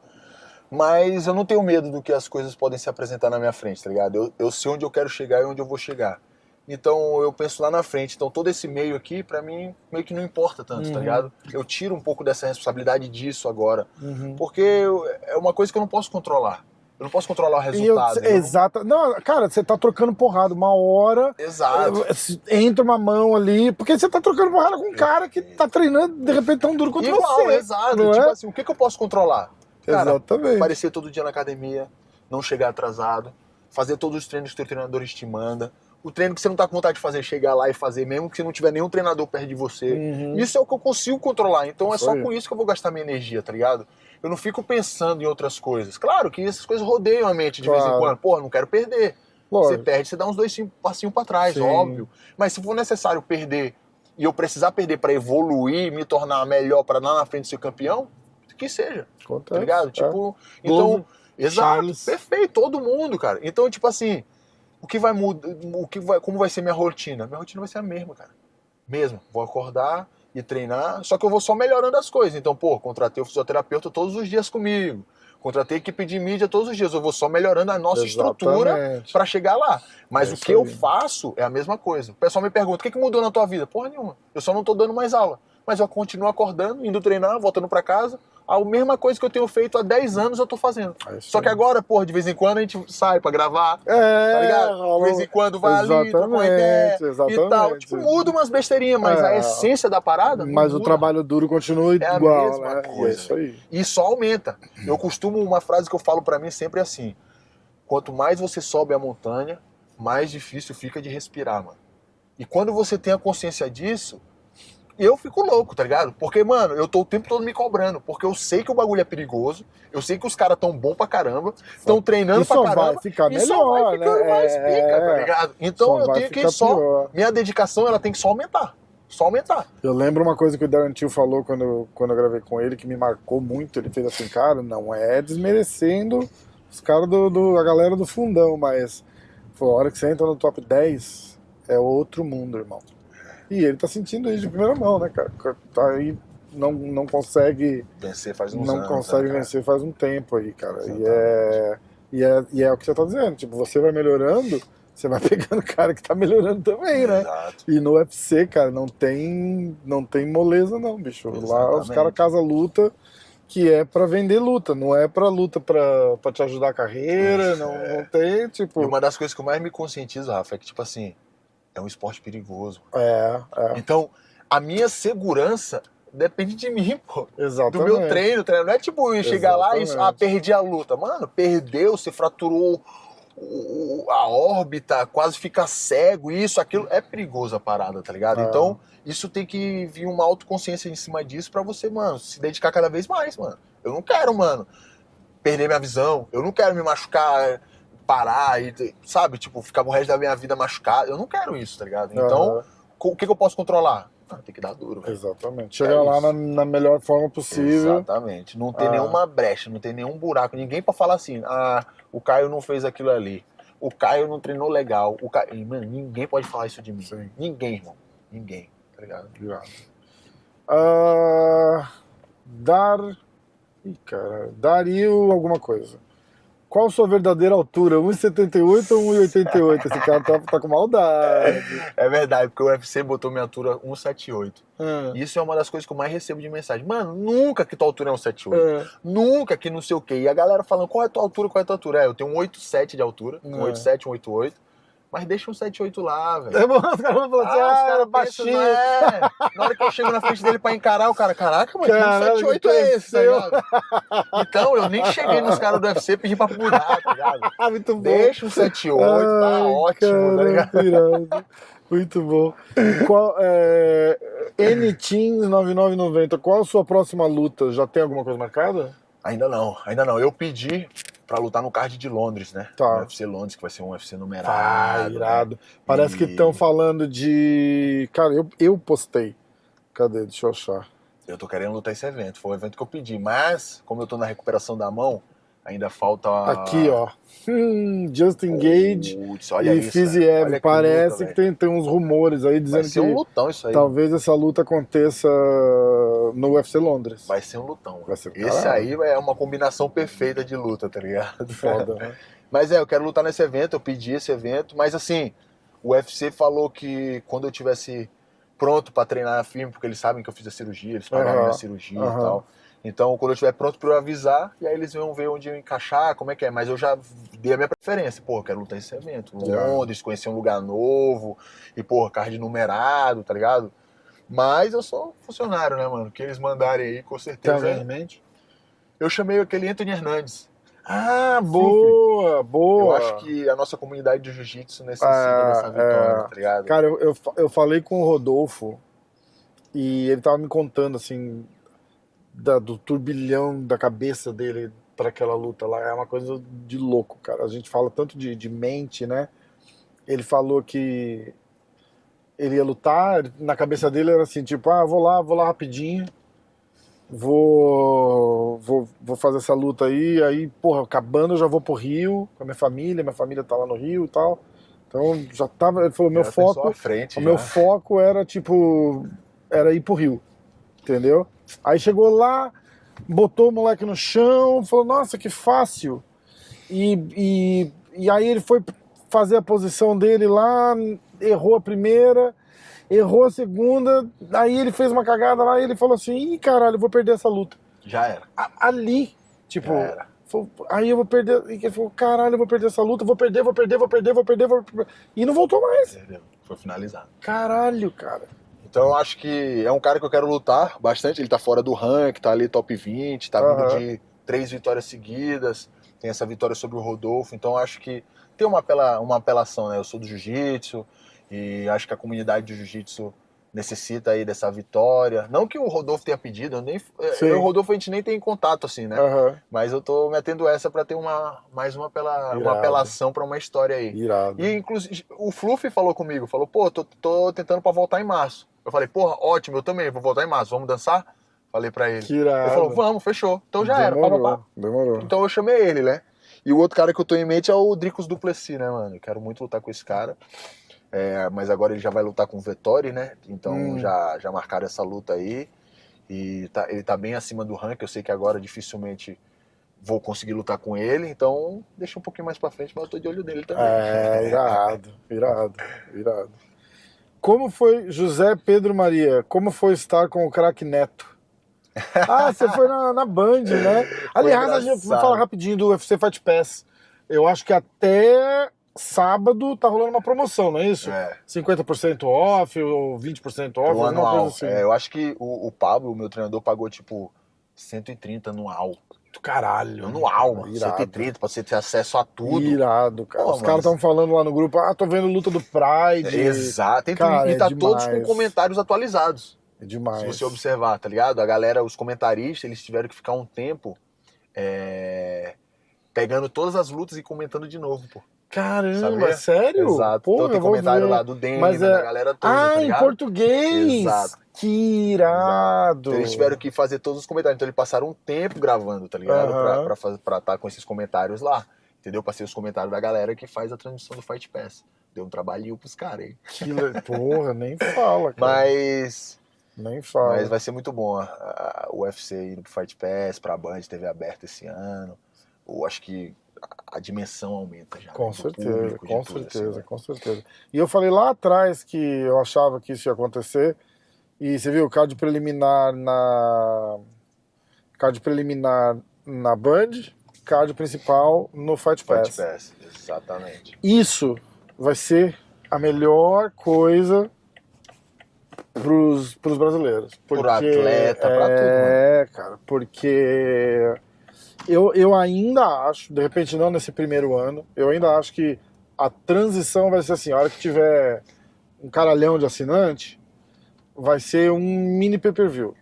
Mas eu não tenho medo do que as coisas podem se apresentar na minha frente, tá ligado? Eu sei onde eu quero chegar e onde eu vou chegar. Então eu penso lá na frente. Então todo esse meio aqui, pra mim, meio que não importa tanto, tá ligado? Eu tiro um pouco dessa responsabilidade disso agora. Porque é uma coisa que eu não posso controlar. Eu não posso controlar o resultado. Exato. Não, cara, você tá trocando porrada uma hora. Exato. Entra uma mão ali. Porque você tá trocando porrada com um cara que tá treinando, de repente, tão duro quanto você. Exato. Tipo assim, o que eu posso controlar? Cara, exatamente. Aparecer todo dia na academia, não chegar atrasado, fazer todos os treinos que os teus treinadores te mandam. O treino que você não tá com vontade de fazer, chegar lá e fazer, mesmo que você não tiver nenhum treinador perto de você. Isso é o que eu consigo controlar. Então é só com isso que eu vou gastar minha energia, tá ligado? Eu não fico pensando em outras coisas. Claro que essas coisas rodeiam a mente de vez em quando. Pô, não quero perder. Lógico. Você perde, você dá uns 2 passinhos pra trás, óbvio. Mas se for necessário perder e eu precisar perder pra evoluir, me tornar melhor pra lá na frente ser campeão, que seja, Acontece, tá ligado? é. Tipo, Glover, então, exato, Charles. perfeito, todo mundo, cara. Então, tipo assim, o que vai mudar, como vai ser minha rotina? Minha rotina vai ser a mesma, cara. Mesmo, vou acordar e treinar, só que eu vou só melhorando as coisas. Então, pô, contratei o fisioterapeuta todos os dias comigo. Contratei equipe de mídia todos os dias. Eu vou só melhorando a nossa estrutura Exatamente. pra chegar lá. Mas É o isso que eu aí. faço é a mesma coisa. O pessoal me pergunta, o que mudou na tua vida? Porra nenhuma. Eu só não tô dando mais aula. Mas eu continuo acordando, indo treinar, voltando pra casa. A mesma coisa que eu tenho feito há 10 anos eu tô fazendo. É isso Só que aí. agora, porra, de vez em quando a gente sai pra gravar, tá ligado? De vez em quando vai ali, troca uma ideia e tal. Tipo, muda umas besteirinhas, mas a essência da parada não Mas o muda. trabalho duro continua É a igual, mesma né? coisa. E é isso aí. E só aumenta. Eu costumo, uma frase que eu falo pra mim sempre é assim: quanto mais você sobe a montanha, mais difícil fica de respirar, mano. E quando você tem a consciência disso, eu fico louco, tá ligado? Porque, mano, eu tô o tempo todo me cobrando, porque eu sei que o bagulho é perigoso, eu sei que os caras tão bom pra caramba, estão treinando E pra só caramba, vai ficar e só vai melhor, ficando né? mais pica, tá ligado? Então Só eu vai tenho que ficar só, pior. minha dedicação, ela tem que só aumentar. Só aumentar. Eu lembro uma coisa que o Darren Till falou quando eu gravei com ele, que me marcou muito. Ele fez assim, cara, não é desmerecendo os caras a galera do fundão, mas foi a hora que você entra no top 10, é outro mundo, irmão. E ele tá sentindo isso de primeira mão, né, cara? Tá aí, não consegue, Vencer faz uns não anos, consegue né, cara? vencer faz um tempo aí, cara. Exatamente. E é o que você tá dizendo, tipo, você vai melhorando, você vai pegando cara que tá melhorando também, né? Exato. E no UFC, cara, não tem moleza não, bicho. Lá os Exatamente. caras casam luta que é pra vender luta, não é pra luta pra te ajudar a carreira, não tem, E tipo... uma das coisas que eu mais me conscientizo, Rafa, é que, tipo assim, é um esporte perigoso. É. Então, a minha segurança depende de mim, pô. Exatamente. Do meu treino. Não é tipo eu chegar lá e Exatamente. perdi a luta. Mano, perdeu, você fraturou a órbita, quase fica cego, isso, aquilo. É perigoso a parada, tá ligado? É. Então, isso tem que vir uma autoconsciência em cima disso pra você, mano, se dedicar cada vez mais, mano. Eu não quero, mano, perder minha visão. Eu não quero me machucar, parar e, sabe, tipo, ficar o resto da minha vida machucado. Eu não quero isso, tá ligado? Então, o que eu posso controlar? Tem que dar duro, velho. Exatamente. Chegar lá isso. na melhor forma possível. Exatamente. Não tem nenhuma brecha, não tem nenhum buraco. Ninguém pra falar assim, o Caio não fez aquilo ali. O Caio não treinou legal. Mano, ninguém pode falar isso de mim. Sim. Ninguém, irmão. Ninguém. Tá ligado? Dario alguma coisa. Qual sua verdadeira altura? 1,78 ou 1,88? Esse cara tá com maldade. É verdade, porque o UFC botou minha altura 178. Ah. Isso é uma das coisas que eu mais recebo de mensagem. Mano, nunca que tua altura é 178. Nunca que não sei o quê. E a galera falando, qual é a tua altura, qual é a tua altura? Eu tenho 187 de altura, 187, 188. Mas deixa um 78 lá, velho. É bom, os caras vão falar assim, Os caras baixinho. pensam, na hora que eu chego na frente dele pra encarar, o cara, caraca, mano, que Caralho, 178 que é esse, tá cresceu. ligado? Então, eu nem cheguei nos caras do UFC e pedi pra mudar, tá ligado? Muito bom. Deixa um 78, tá Ai, ótimo, tá ligado? Irado. Muito bom. N-Teams 9990, qual a sua próxima luta? Já tem alguma coisa marcada? Ainda não. Eu pedi pra lutar no card de Londres, né? Tá. No UFC Londres, que vai ser um UFC numerado. Irado. Né? Parece que estão falando de... Cara, eu postei. Cadê? Deixa eu achar. Eu tô querendo lutar esse evento. Foi o evento que eu pedi. Mas, como eu tô na recuperação da mão, ainda falta... Aqui, ó. Justin Gage e Fiziev. Parece que tem uns rumores aí dizendo vai ser um lutão isso aí. Talvez essa luta aconteça no UFC Londres. Vai ser um lutão. Vai ser esse aí é uma combinação perfeita de luta, tá ligado? Foda, né? Mas eu quero lutar nesse evento, eu pedi esse evento, mas assim, o UFC falou que quando eu tivesse pronto pra treinar firme, porque eles sabem que eu fiz a cirurgia, eles pagaram minha cirurgia e tal. Então, quando eu estiver pronto pra eu avisar, e aí eles vão ver onde eu encaixar, como é que é. Mas eu já dei a minha preferência. Pô, eu quero lutar esse evento. Londres, conhecer um lugar novo. E, pô, card numerado, tá ligado? Mas eu sou funcionário, né, mano? Que eles mandarem aí, com certeza. Tem alguém em mente? Eu chamei aquele Anthony Hernandes. Boa! Eu acho que a nossa comunidade de jiu-jitsu necessita dessa vitória, tá ligado? Cara, eu falei com o Rodolfo e ele tava me contando, assim... do turbilhão da cabeça dele para aquela luta lá, é uma coisa de louco, cara. A gente fala tanto de mente, né? Ele falou que ele ia lutar, na cabeça dele era assim, tipo, vou lá rapidinho, vou fazer essa luta aí, porra, acabando eu já vou pro Rio com a minha família tá lá no Rio e tal. Então já tava, ele falou, meu Já pensou foco, à frente, o meu já. foco era tipo, era ir pro Rio, entendeu? Aí chegou lá, botou o moleque no chão, falou, nossa, que fácil. E aí ele foi fazer a posição dele lá, errou a primeira, errou a segunda, aí ele fez uma cagada lá e ele falou assim, ih, caralho, eu vou perder essa luta. Já era. Ali, tipo, Já era. aí eu vou perder, e ele falou, caralho, eu vou perder essa luta, vou perder. E não voltou mais. Entendeu? Foi finalizado. Caralho, cara. Então eu acho que é um cara que eu quero lutar bastante. Ele tá fora do rank, tá ali top 20, tá vindo Aham. de 3 vitórias seguidas. Tem essa vitória sobre o Rodolfo. Então eu acho que tem uma apelação, né? Eu sou do jiu-jitsu e acho que a comunidade de jiu-jitsu necessita aí dessa vitória. Não que o Rodolfo tenha pedido, Sim. eu e o Rodolfo a gente nem tem contato assim, né? Aham. Mas eu tô metendo essa pra ter mais uma Irado. apelação pra uma história aí. Irado. E inclusive o Fluffy falou comigo, falou, pô, tô tentando pra voltar em março. Eu falei, porra, ótimo, eu também vou voltar em março, vamos dançar? Falei pra ele. Que irado. Ele falou, vamos, fechou. Então já era, pá, pá, pá. Demorou. Então eu chamei ele, né? E o outro cara que eu tô em mente é o Dricos Duplessis, né, mano? Eu quero muito lutar com esse cara. Mas agora ele já vai lutar com o Vettori, né? Então já marcaram essa luta aí. E ele tá bem acima do ranking. Eu sei que agora dificilmente vou conseguir lutar com ele. Então deixa um pouquinho mais pra frente, mas eu tô de olho nele também. Irado. Como foi, José Pedro Maria, como foi estar com o craque Neto? Ah, você foi na Band, né? Aliás, a gente vai falar rapidinho do UFC Fight Pass. Eu acho que até sábado tá rolando uma promoção, não é isso? 50% off ou 20% off, alguma anual. coisa assim. Eu acho que o Pablo, o meu treinador, pagou tipo 130 anual. Caralho. Anual, mano. Irado. 130 pra você ter acesso a tudo. Irado, cara. Pô, os caras estavam falando lá no grupo, tô vendo luta do Pride. Exato. Cara, e tá demais. todos com comentários atualizados. É demais. Se você observar, tá ligado? A galera, os comentaristas, eles tiveram que ficar um tempo pegando todas as lutas e comentando de novo, pô. Caramba, Sabia? sério? Exato. Porra, então tem comentário lá do Demi, da galera toda, tá em ligado? português! Exato. Que irado! Então eles tiveram que fazer todos os comentários. Então eles passaram um tempo gravando, tá ligado? Pra estar com esses comentários lá. Entendeu? Pra ser os comentários da galera que faz a transmissão do Fight Pass. Deu um trabalhinho pros caras aí. Porra, nem fala, cara. Nem fala. Mas vai ser muito bom o UFC indo pro Fight Pass, pra Band, TV aberta esse ano. Eu acho que a dimensão aumenta já. Com né? certeza, com tudo, certeza, assim, né? com certeza. E eu falei lá atrás que eu achava que isso ia acontecer. E você viu o card preliminar na Band, card principal no Fight Pass. Fight Pass, exatamente. Isso vai ser a melhor coisa pros brasileiros. Por atleta, pra tudo. É, cara, porque eu ainda acho, de repente não nesse primeiro ano, eu ainda acho que a transição vai ser assim, a hora que tiver um caralhão de assinante, vai ser um mini pay-per-view,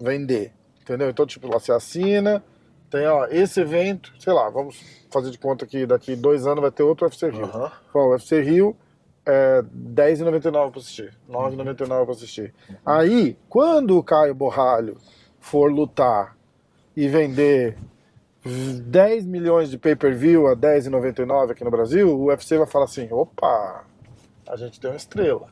vender, entendeu? Então, tipo, lá você assina, tem, esse evento, sei lá, vamos fazer de conta que daqui 2 anos vai ter outro UFC Rio. Bom, o UFC Rio é R$10,99 pra assistir, R$9,99 pra assistir. Aí, quando o Caio Borralho for lutar e vender 10 milhões de pay-per-view a R$10,99 aqui no Brasil, o UFC vai falar assim, opa, a gente tem uma estrela.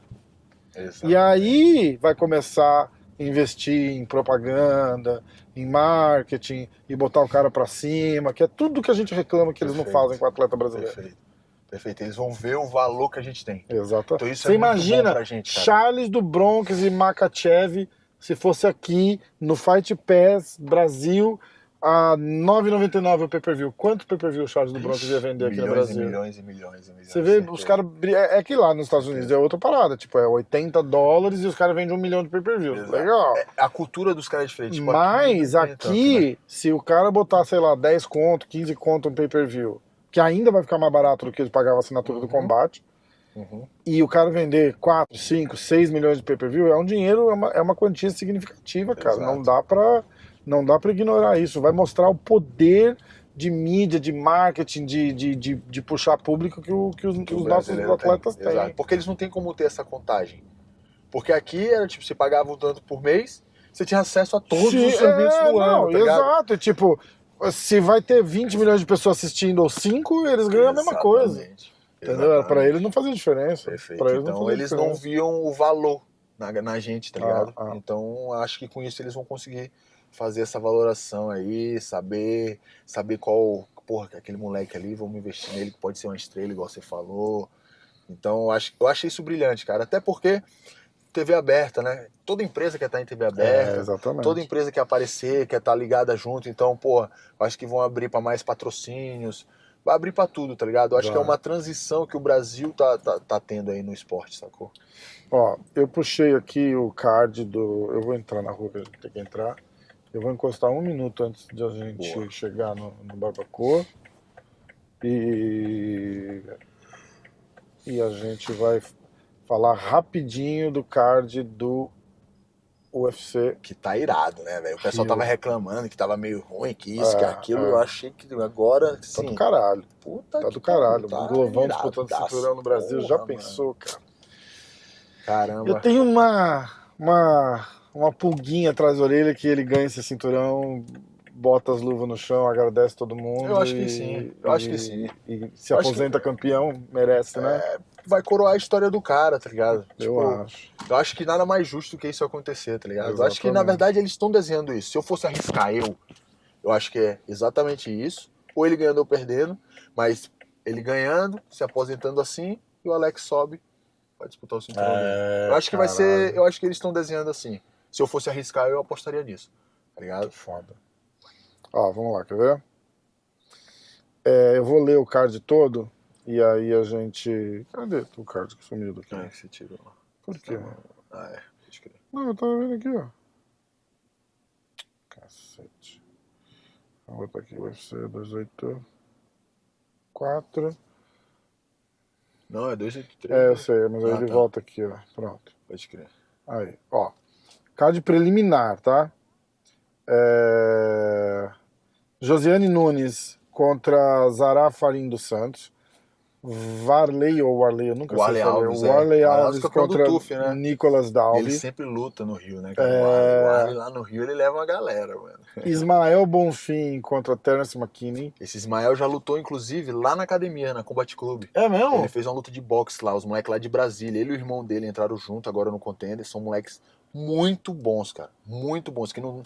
Exato. E aí vai começar a investir em propaganda, em marketing, e botar o cara pra cima, que é tudo que a gente reclama que eles não fazem com o atleta brasileiro. Perfeito. Eles vão ver o valor que a gente tem. Exato. Então isso Você é muito imagina bom pra gente, cara. Charles do Bronx e Makachev se fosse aqui no Fight Pass Brasil a R$9,99 o pay-per-view. Quanto pay-per-view o Charles do Bronx ia vender aqui no Brasil? Milhões. Você vê, os caras... É que lá nos Estados Unidos é outra parada. Tipo, é $80 e os caras vendem 1 milhão de pay-per-view. Legal. A cultura dos caras é diferente. Tipo, mas aqui, aqui, tanto, né? se o cara botar, sei lá, 10 conto, 15 conto um pay-per-view, que ainda vai ficar mais barato do que ele pagava a assinatura do combate, e o cara vender 4, 5, 6 milhões de pay-per-view, é um dinheiro, é uma quantia significativa, cara. Exato. Não dá pra ignorar isso. Vai mostrar o poder de mídia, de marketing, de puxar público que os nossos atletas têm. Porque eles não têm como ter essa contagem. Porque aqui era tipo, você pagava um tanto por mês você tinha acesso a todos Sim, os serviços do ano, não, tá ligado? exato. Tipo, se vai ter 20 milhões de pessoas assistindo ou 5, eles ganham a mesma coisa. Exatamente. Entendeu? Pra Exatamente. eles não fazia diferença. Perfeito. Pra eles não Então fazia eles não diferença. viam o valor na gente, tá ligado? Ah. Então acho que com isso eles vão conseguir fazer essa valoração aí, saber qual, porra, que aquele moleque ali, vamos investir nele que pode ser uma estrela, igual você falou. Então eu achei isso brilhante, cara. Até porque TV aberta, né? Toda empresa quer estar em TV aberta, Exatamente. toda empresa quer aparecer, quer estar ligada junto. Então, pô, acho que vão abrir para mais patrocínios, vai abrir para tudo, tá ligado? Eu acho que é uma transição que o Brasil tá tendo aí no esporte, sacou? Ó, eu puxei aqui o card do... Eu vou entrar na rua, que a gente tem que entrar. Eu vou encostar 1 minuto antes de a gente chegar no Barbacoa. E a gente vai falar rapidinho do card do UFC. Que tá irado, né, velho? O pessoal Rio. tava reclamando que tava meio ruim, que isso, que aquilo. Eu achei que agora, Tá sim. do caralho. Puta Tá que do caralho. tá O Glovão iradaço, disputando cinturão no Brasil. porra, Já mano. pensou, cara? Caramba. Eu tenho uma pulguinha atrás da orelha que ele ganha esse cinturão, bota as luvas no chão, agradece todo mundo. Eu acho que sim. Eu acho que sim. E se aposenta campeão, merece, né? Vai coroar a história do cara, tá ligado? Eu acho. Eu acho que nada mais justo do que isso acontecer, tá ligado? Exatamente. Eu acho que, na verdade, eles estão desenhando isso. Se eu fosse arriscar eu acho que é exatamente isso. Ou ele ganhando ou perdendo, mas ele ganhando, se aposentando assim, e o Alex sobe pra disputar o cinturão dele. Eu acho que vai ser. Eu acho que eles estão desenhando assim. Se eu fosse arriscar, eu apostaria nisso. Tá ligado? Foda. Ó, vamos lá, quer ver? Eu vou ler o card todo e aí a gente... Cadê o card que sumiu daqui? É, que você tirou. Por quê, mano? Ah, é. Acho que... Não, eu tava vendo aqui, ó. Cacete. Vou botar aqui, UFC 284. Não, é 283. Eu sei, mas aí ele tá. volta aqui, ó. Pronto. Pode crer. Aí, ó. Card preliminar, tá? Josiane Nunes contra Zará Farim dos Santos. Varley ou Warley, eu nunca sei Warley falar. Alves, Warley Alves campeão do contra TUF, né? Nicolas Dalby. Ele sempre luta no Rio, né, cara? O Warley lá no Rio, ele leva uma galera, mano. Ismael Bonfim contra Terence McKinney. Esse Ismael já lutou, inclusive, lá na academia, na Combat Club. É mesmo? Ele fez uma luta de boxe lá, os moleques lá de Brasília. Ele e o irmão dele entraram junto agora no Contender. São moleques muito bons, cara. Muito bons. Que não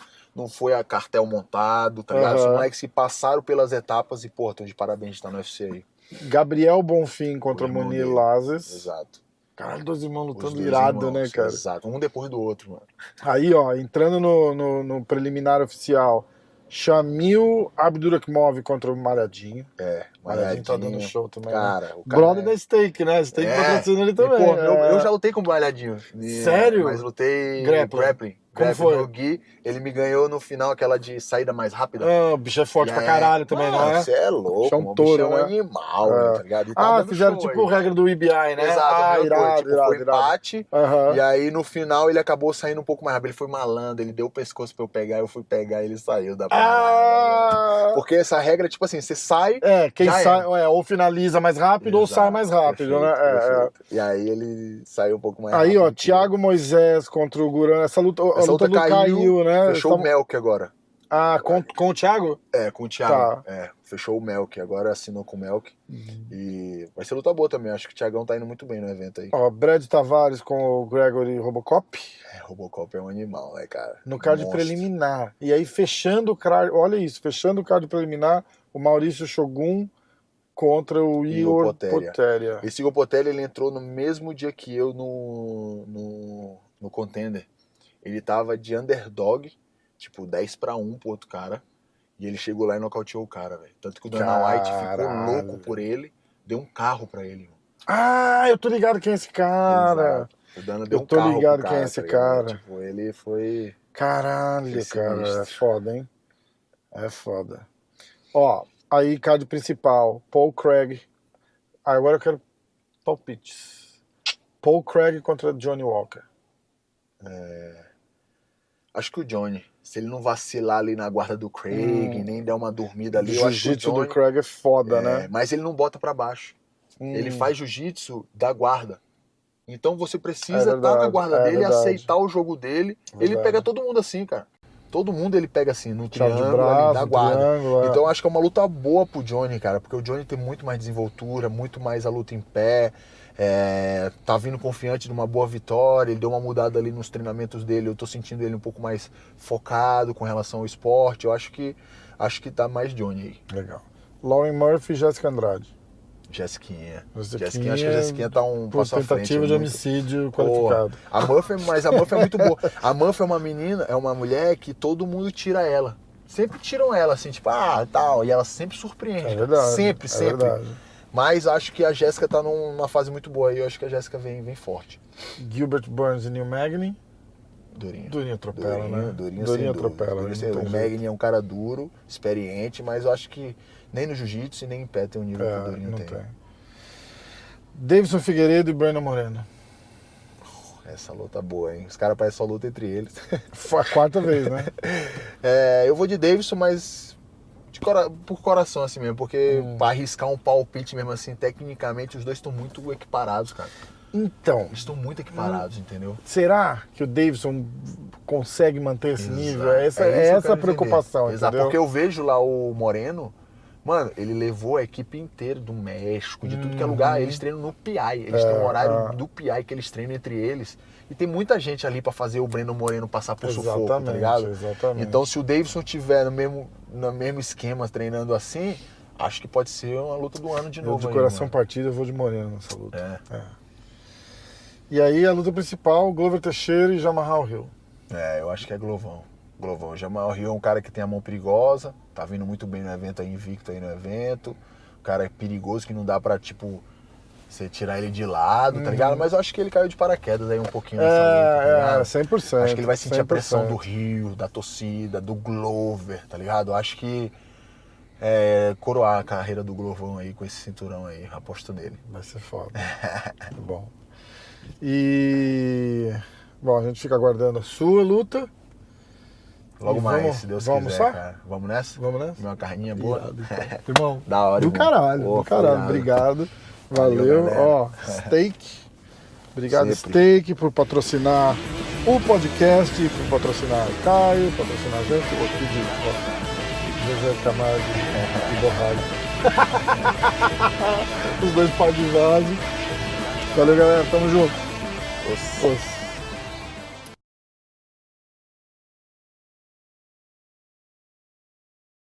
foi a cartel montado, tá ligado? São moleques que passaram pelas etapas e, pô, estão de parabéns de estar no UFC aí. Gabriel Bonfim contra O irmão Munir dele. Lazes. Exato. Caralho, 2 irmãos Os lutando dois irado, irmãos, né, cara? Exato. Um depois do outro, mano. Aí, ó, entrando no preliminar oficial, Shamil Abdurakhimov contra o Malhadinho. Malhadinho tá dando show também, cara, né? o cara Brother da Steak, né? Steak patrocina ele também. Pô, eu já lutei com o Malhadinho. Sério? Mas lutei Grappling. Como foi? No Gui, ele me ganhou no final aquela de saída mais rápida. O bicho é forte pra caralho também, não é? Você é louco, Bicho é um touro, bicho é um né? animal, né, tá ligado? E tá dando fizeram show tipo aí. regra do EBI, né? Exato, Irado, foi empate, Aham. e aí no final ele acabou saindo um pouco mais rápido, ele foi malandro, ele deu o pescoço pra eu pegar, eu fui pegar e ele saiu da parada. Porque essa regra, tipo assim, você sai... Quem já sai, ou finaliza mais rápido ou sai mais rápido, perfeito, né? perfeito. E aí ele saiu um pouco mais Aí, rápido. ó, Thiago Moisés contra o Guran, essa luta do caiu, né? Fechou o Melk agora. Com o Thiago? Com o Thiago. Tá. Fechou o Melk, agora assinou com o Melk. E vai ser luta boa também, acho que o Thiagão tá indo muito bem no evento aí. Ó, Brad Tavares com o Gregory Robocop. Robocop é um animal, né, cara? No card preliminar. E aí, fechando o card, olha isso, fechando o card preliminar, o Maurício Shogun contra o Igor Poteria. Esse Igor Poteria, ele entrou no mesmo dia que eu no Contender. Ele tava de underdog, tipo 10-1 pro outro cara. E ele chegou lá e nocauteou o cara, velho. Tanto que o Dana White ficou louco por ele, deu um carro pra ele. Eu tô ligado quem é esse cara. Exato. O Dana deu Eu um tô carro ligado pro quem é cara, esse tá cara. ligado? Tipo, ele foi... Caralho, cara, é sinistro. foda, hein? É foda. Ó, aí card principal, Paul Craig. Agora eu quero palpites. Paul Craig contra Johnny Walker. Acho que o Johnny, se ele não vacilar ali na guarda do Craig, nem der uma dormida ali, eu acho que o Jiu-jitsu Johnny... do Craig é foda, né? Mas ele não bota pra baixo. Ele faz jiu-jitsu da guarda. Então você É precisa verdade, estar na guarda dele, verdade. aceitar o jogo dele. Ele Verdade. pega todo mundo assim, cara. Todo mundo ele pega assim, no Chave de triângulo ali, da braço, guarda. triângulo. Então eu acho que é uma luta boa pro Johnny, cara, porque o Johnny tem muito mais desenvoltura, muito mais a luta em pé, tá vindo confiante numa boa vitória, ele deu uma mudada ali nos treinamentos dele, eu tô sentindo ele um pouco mais focado com relação ao esporte, eu acho que tá mais Johnny aí. Legal. Lauren Murphy e Jéssica Andrade. Jéssiquinha, Jéssiquinha, acho que a Jéssiquinha tá um Por passo à frente. tentativa de muito. homicídio Porra, qualificado. mas a Murphy é muito boa. A Murphy é uma menina, é uma mulher que todo mundo tira ela. Sempre tiram ela, assim, tipo, tal. E ela sempre surpreende. É verdade. Sempre, é sempre. Verdade. Mas acho que a Jéssica tá numa fase muito boa aí. Eu acho que a Jéssica vem forte. Gilbert Burns e Neil Magny. Durinho. Durinho atropela, né? Durinho Durinho sem atropela. dúvida. não tem O jeito. Magni é um cara duro, experiente, mas eu acho que nem no jiu-jitsu e nem em pé tem o nível que o Durinho não tem. tem. Davidson Figueiredo e Brandon Moreno. Essa luta boa, hein? Os caras parecem só luta entre eles. Foi a quarta vez, né? Eu vou de Davidson, mas por coração assim mesmo, porque pra arriscar um palpite mesmo assim, tecnicamente os dois estão muito equiparados, cara. Então, Eles estão muito equiparados, entendeu? será que o Davidson consegue manter esse nível? É isso essa que eu a quero preocupação, entender. Exato, entendeu? porque eu vejo lá o Moreno, mano, ele levou a equipe inteira do México, de tudo que é lugar, eles treinam no PI, eles têm um horário do PI que eles treinam entre eles, e tem muita gente ali pra fazer o Brandon Moreno passar por sufoco, tá ligado? Exatamente. Então se o Davidson tiver no mesmo esquema treinando assim, acho que pode ser uma luta do ano de Eu novo. de aí, coração mano. partido, eu vou de Moreno nessa luta. É. E aí a luta principal, Glover Teixeira e Jamahal Hill. Eu acho que é Glovão. O Jamahal Hill é um cara que tem a mão perigosa, tá vindo muito bem no evento, aí invicto aí no evento. Um cara perigoso que não dá pra, tipo, você tirar ele de lado, tá ligado? Mas eu acho que ele caiu de paraquedas aí um pouquinho nessa luta, tá ligado? 100%. Acho que ele vai sentir a pressão 100%. do Rio, da torcida, do Glover, tá ligado? Eu acho que coroar a carreira do Glovão aí com esse cinturão aí, aposto nele. Vai ser foda. Bom. E... Bom, a gente fica aguardando a sua luta. Logo E mais, vamos- se Deus vamos quiser, almoçar? cara. Vamos nessa? Vamos nessa? Comer uma carninha boa. Irado, então. Irmão, Da hora, do irmão. caralho, Pô, do caralho. irado. Obrigado. Valeu. Valeu, galera. Ó, Steak. Obrigado, Sempre. Steak, por patrocinar o podcast, por patrocinar o Caio, patrocinar a gente. Vou pedir, ó, José Camargo e Borralho. Os dois pau de vaso. Valeu, galera. Tamo junto. Nossa. Os.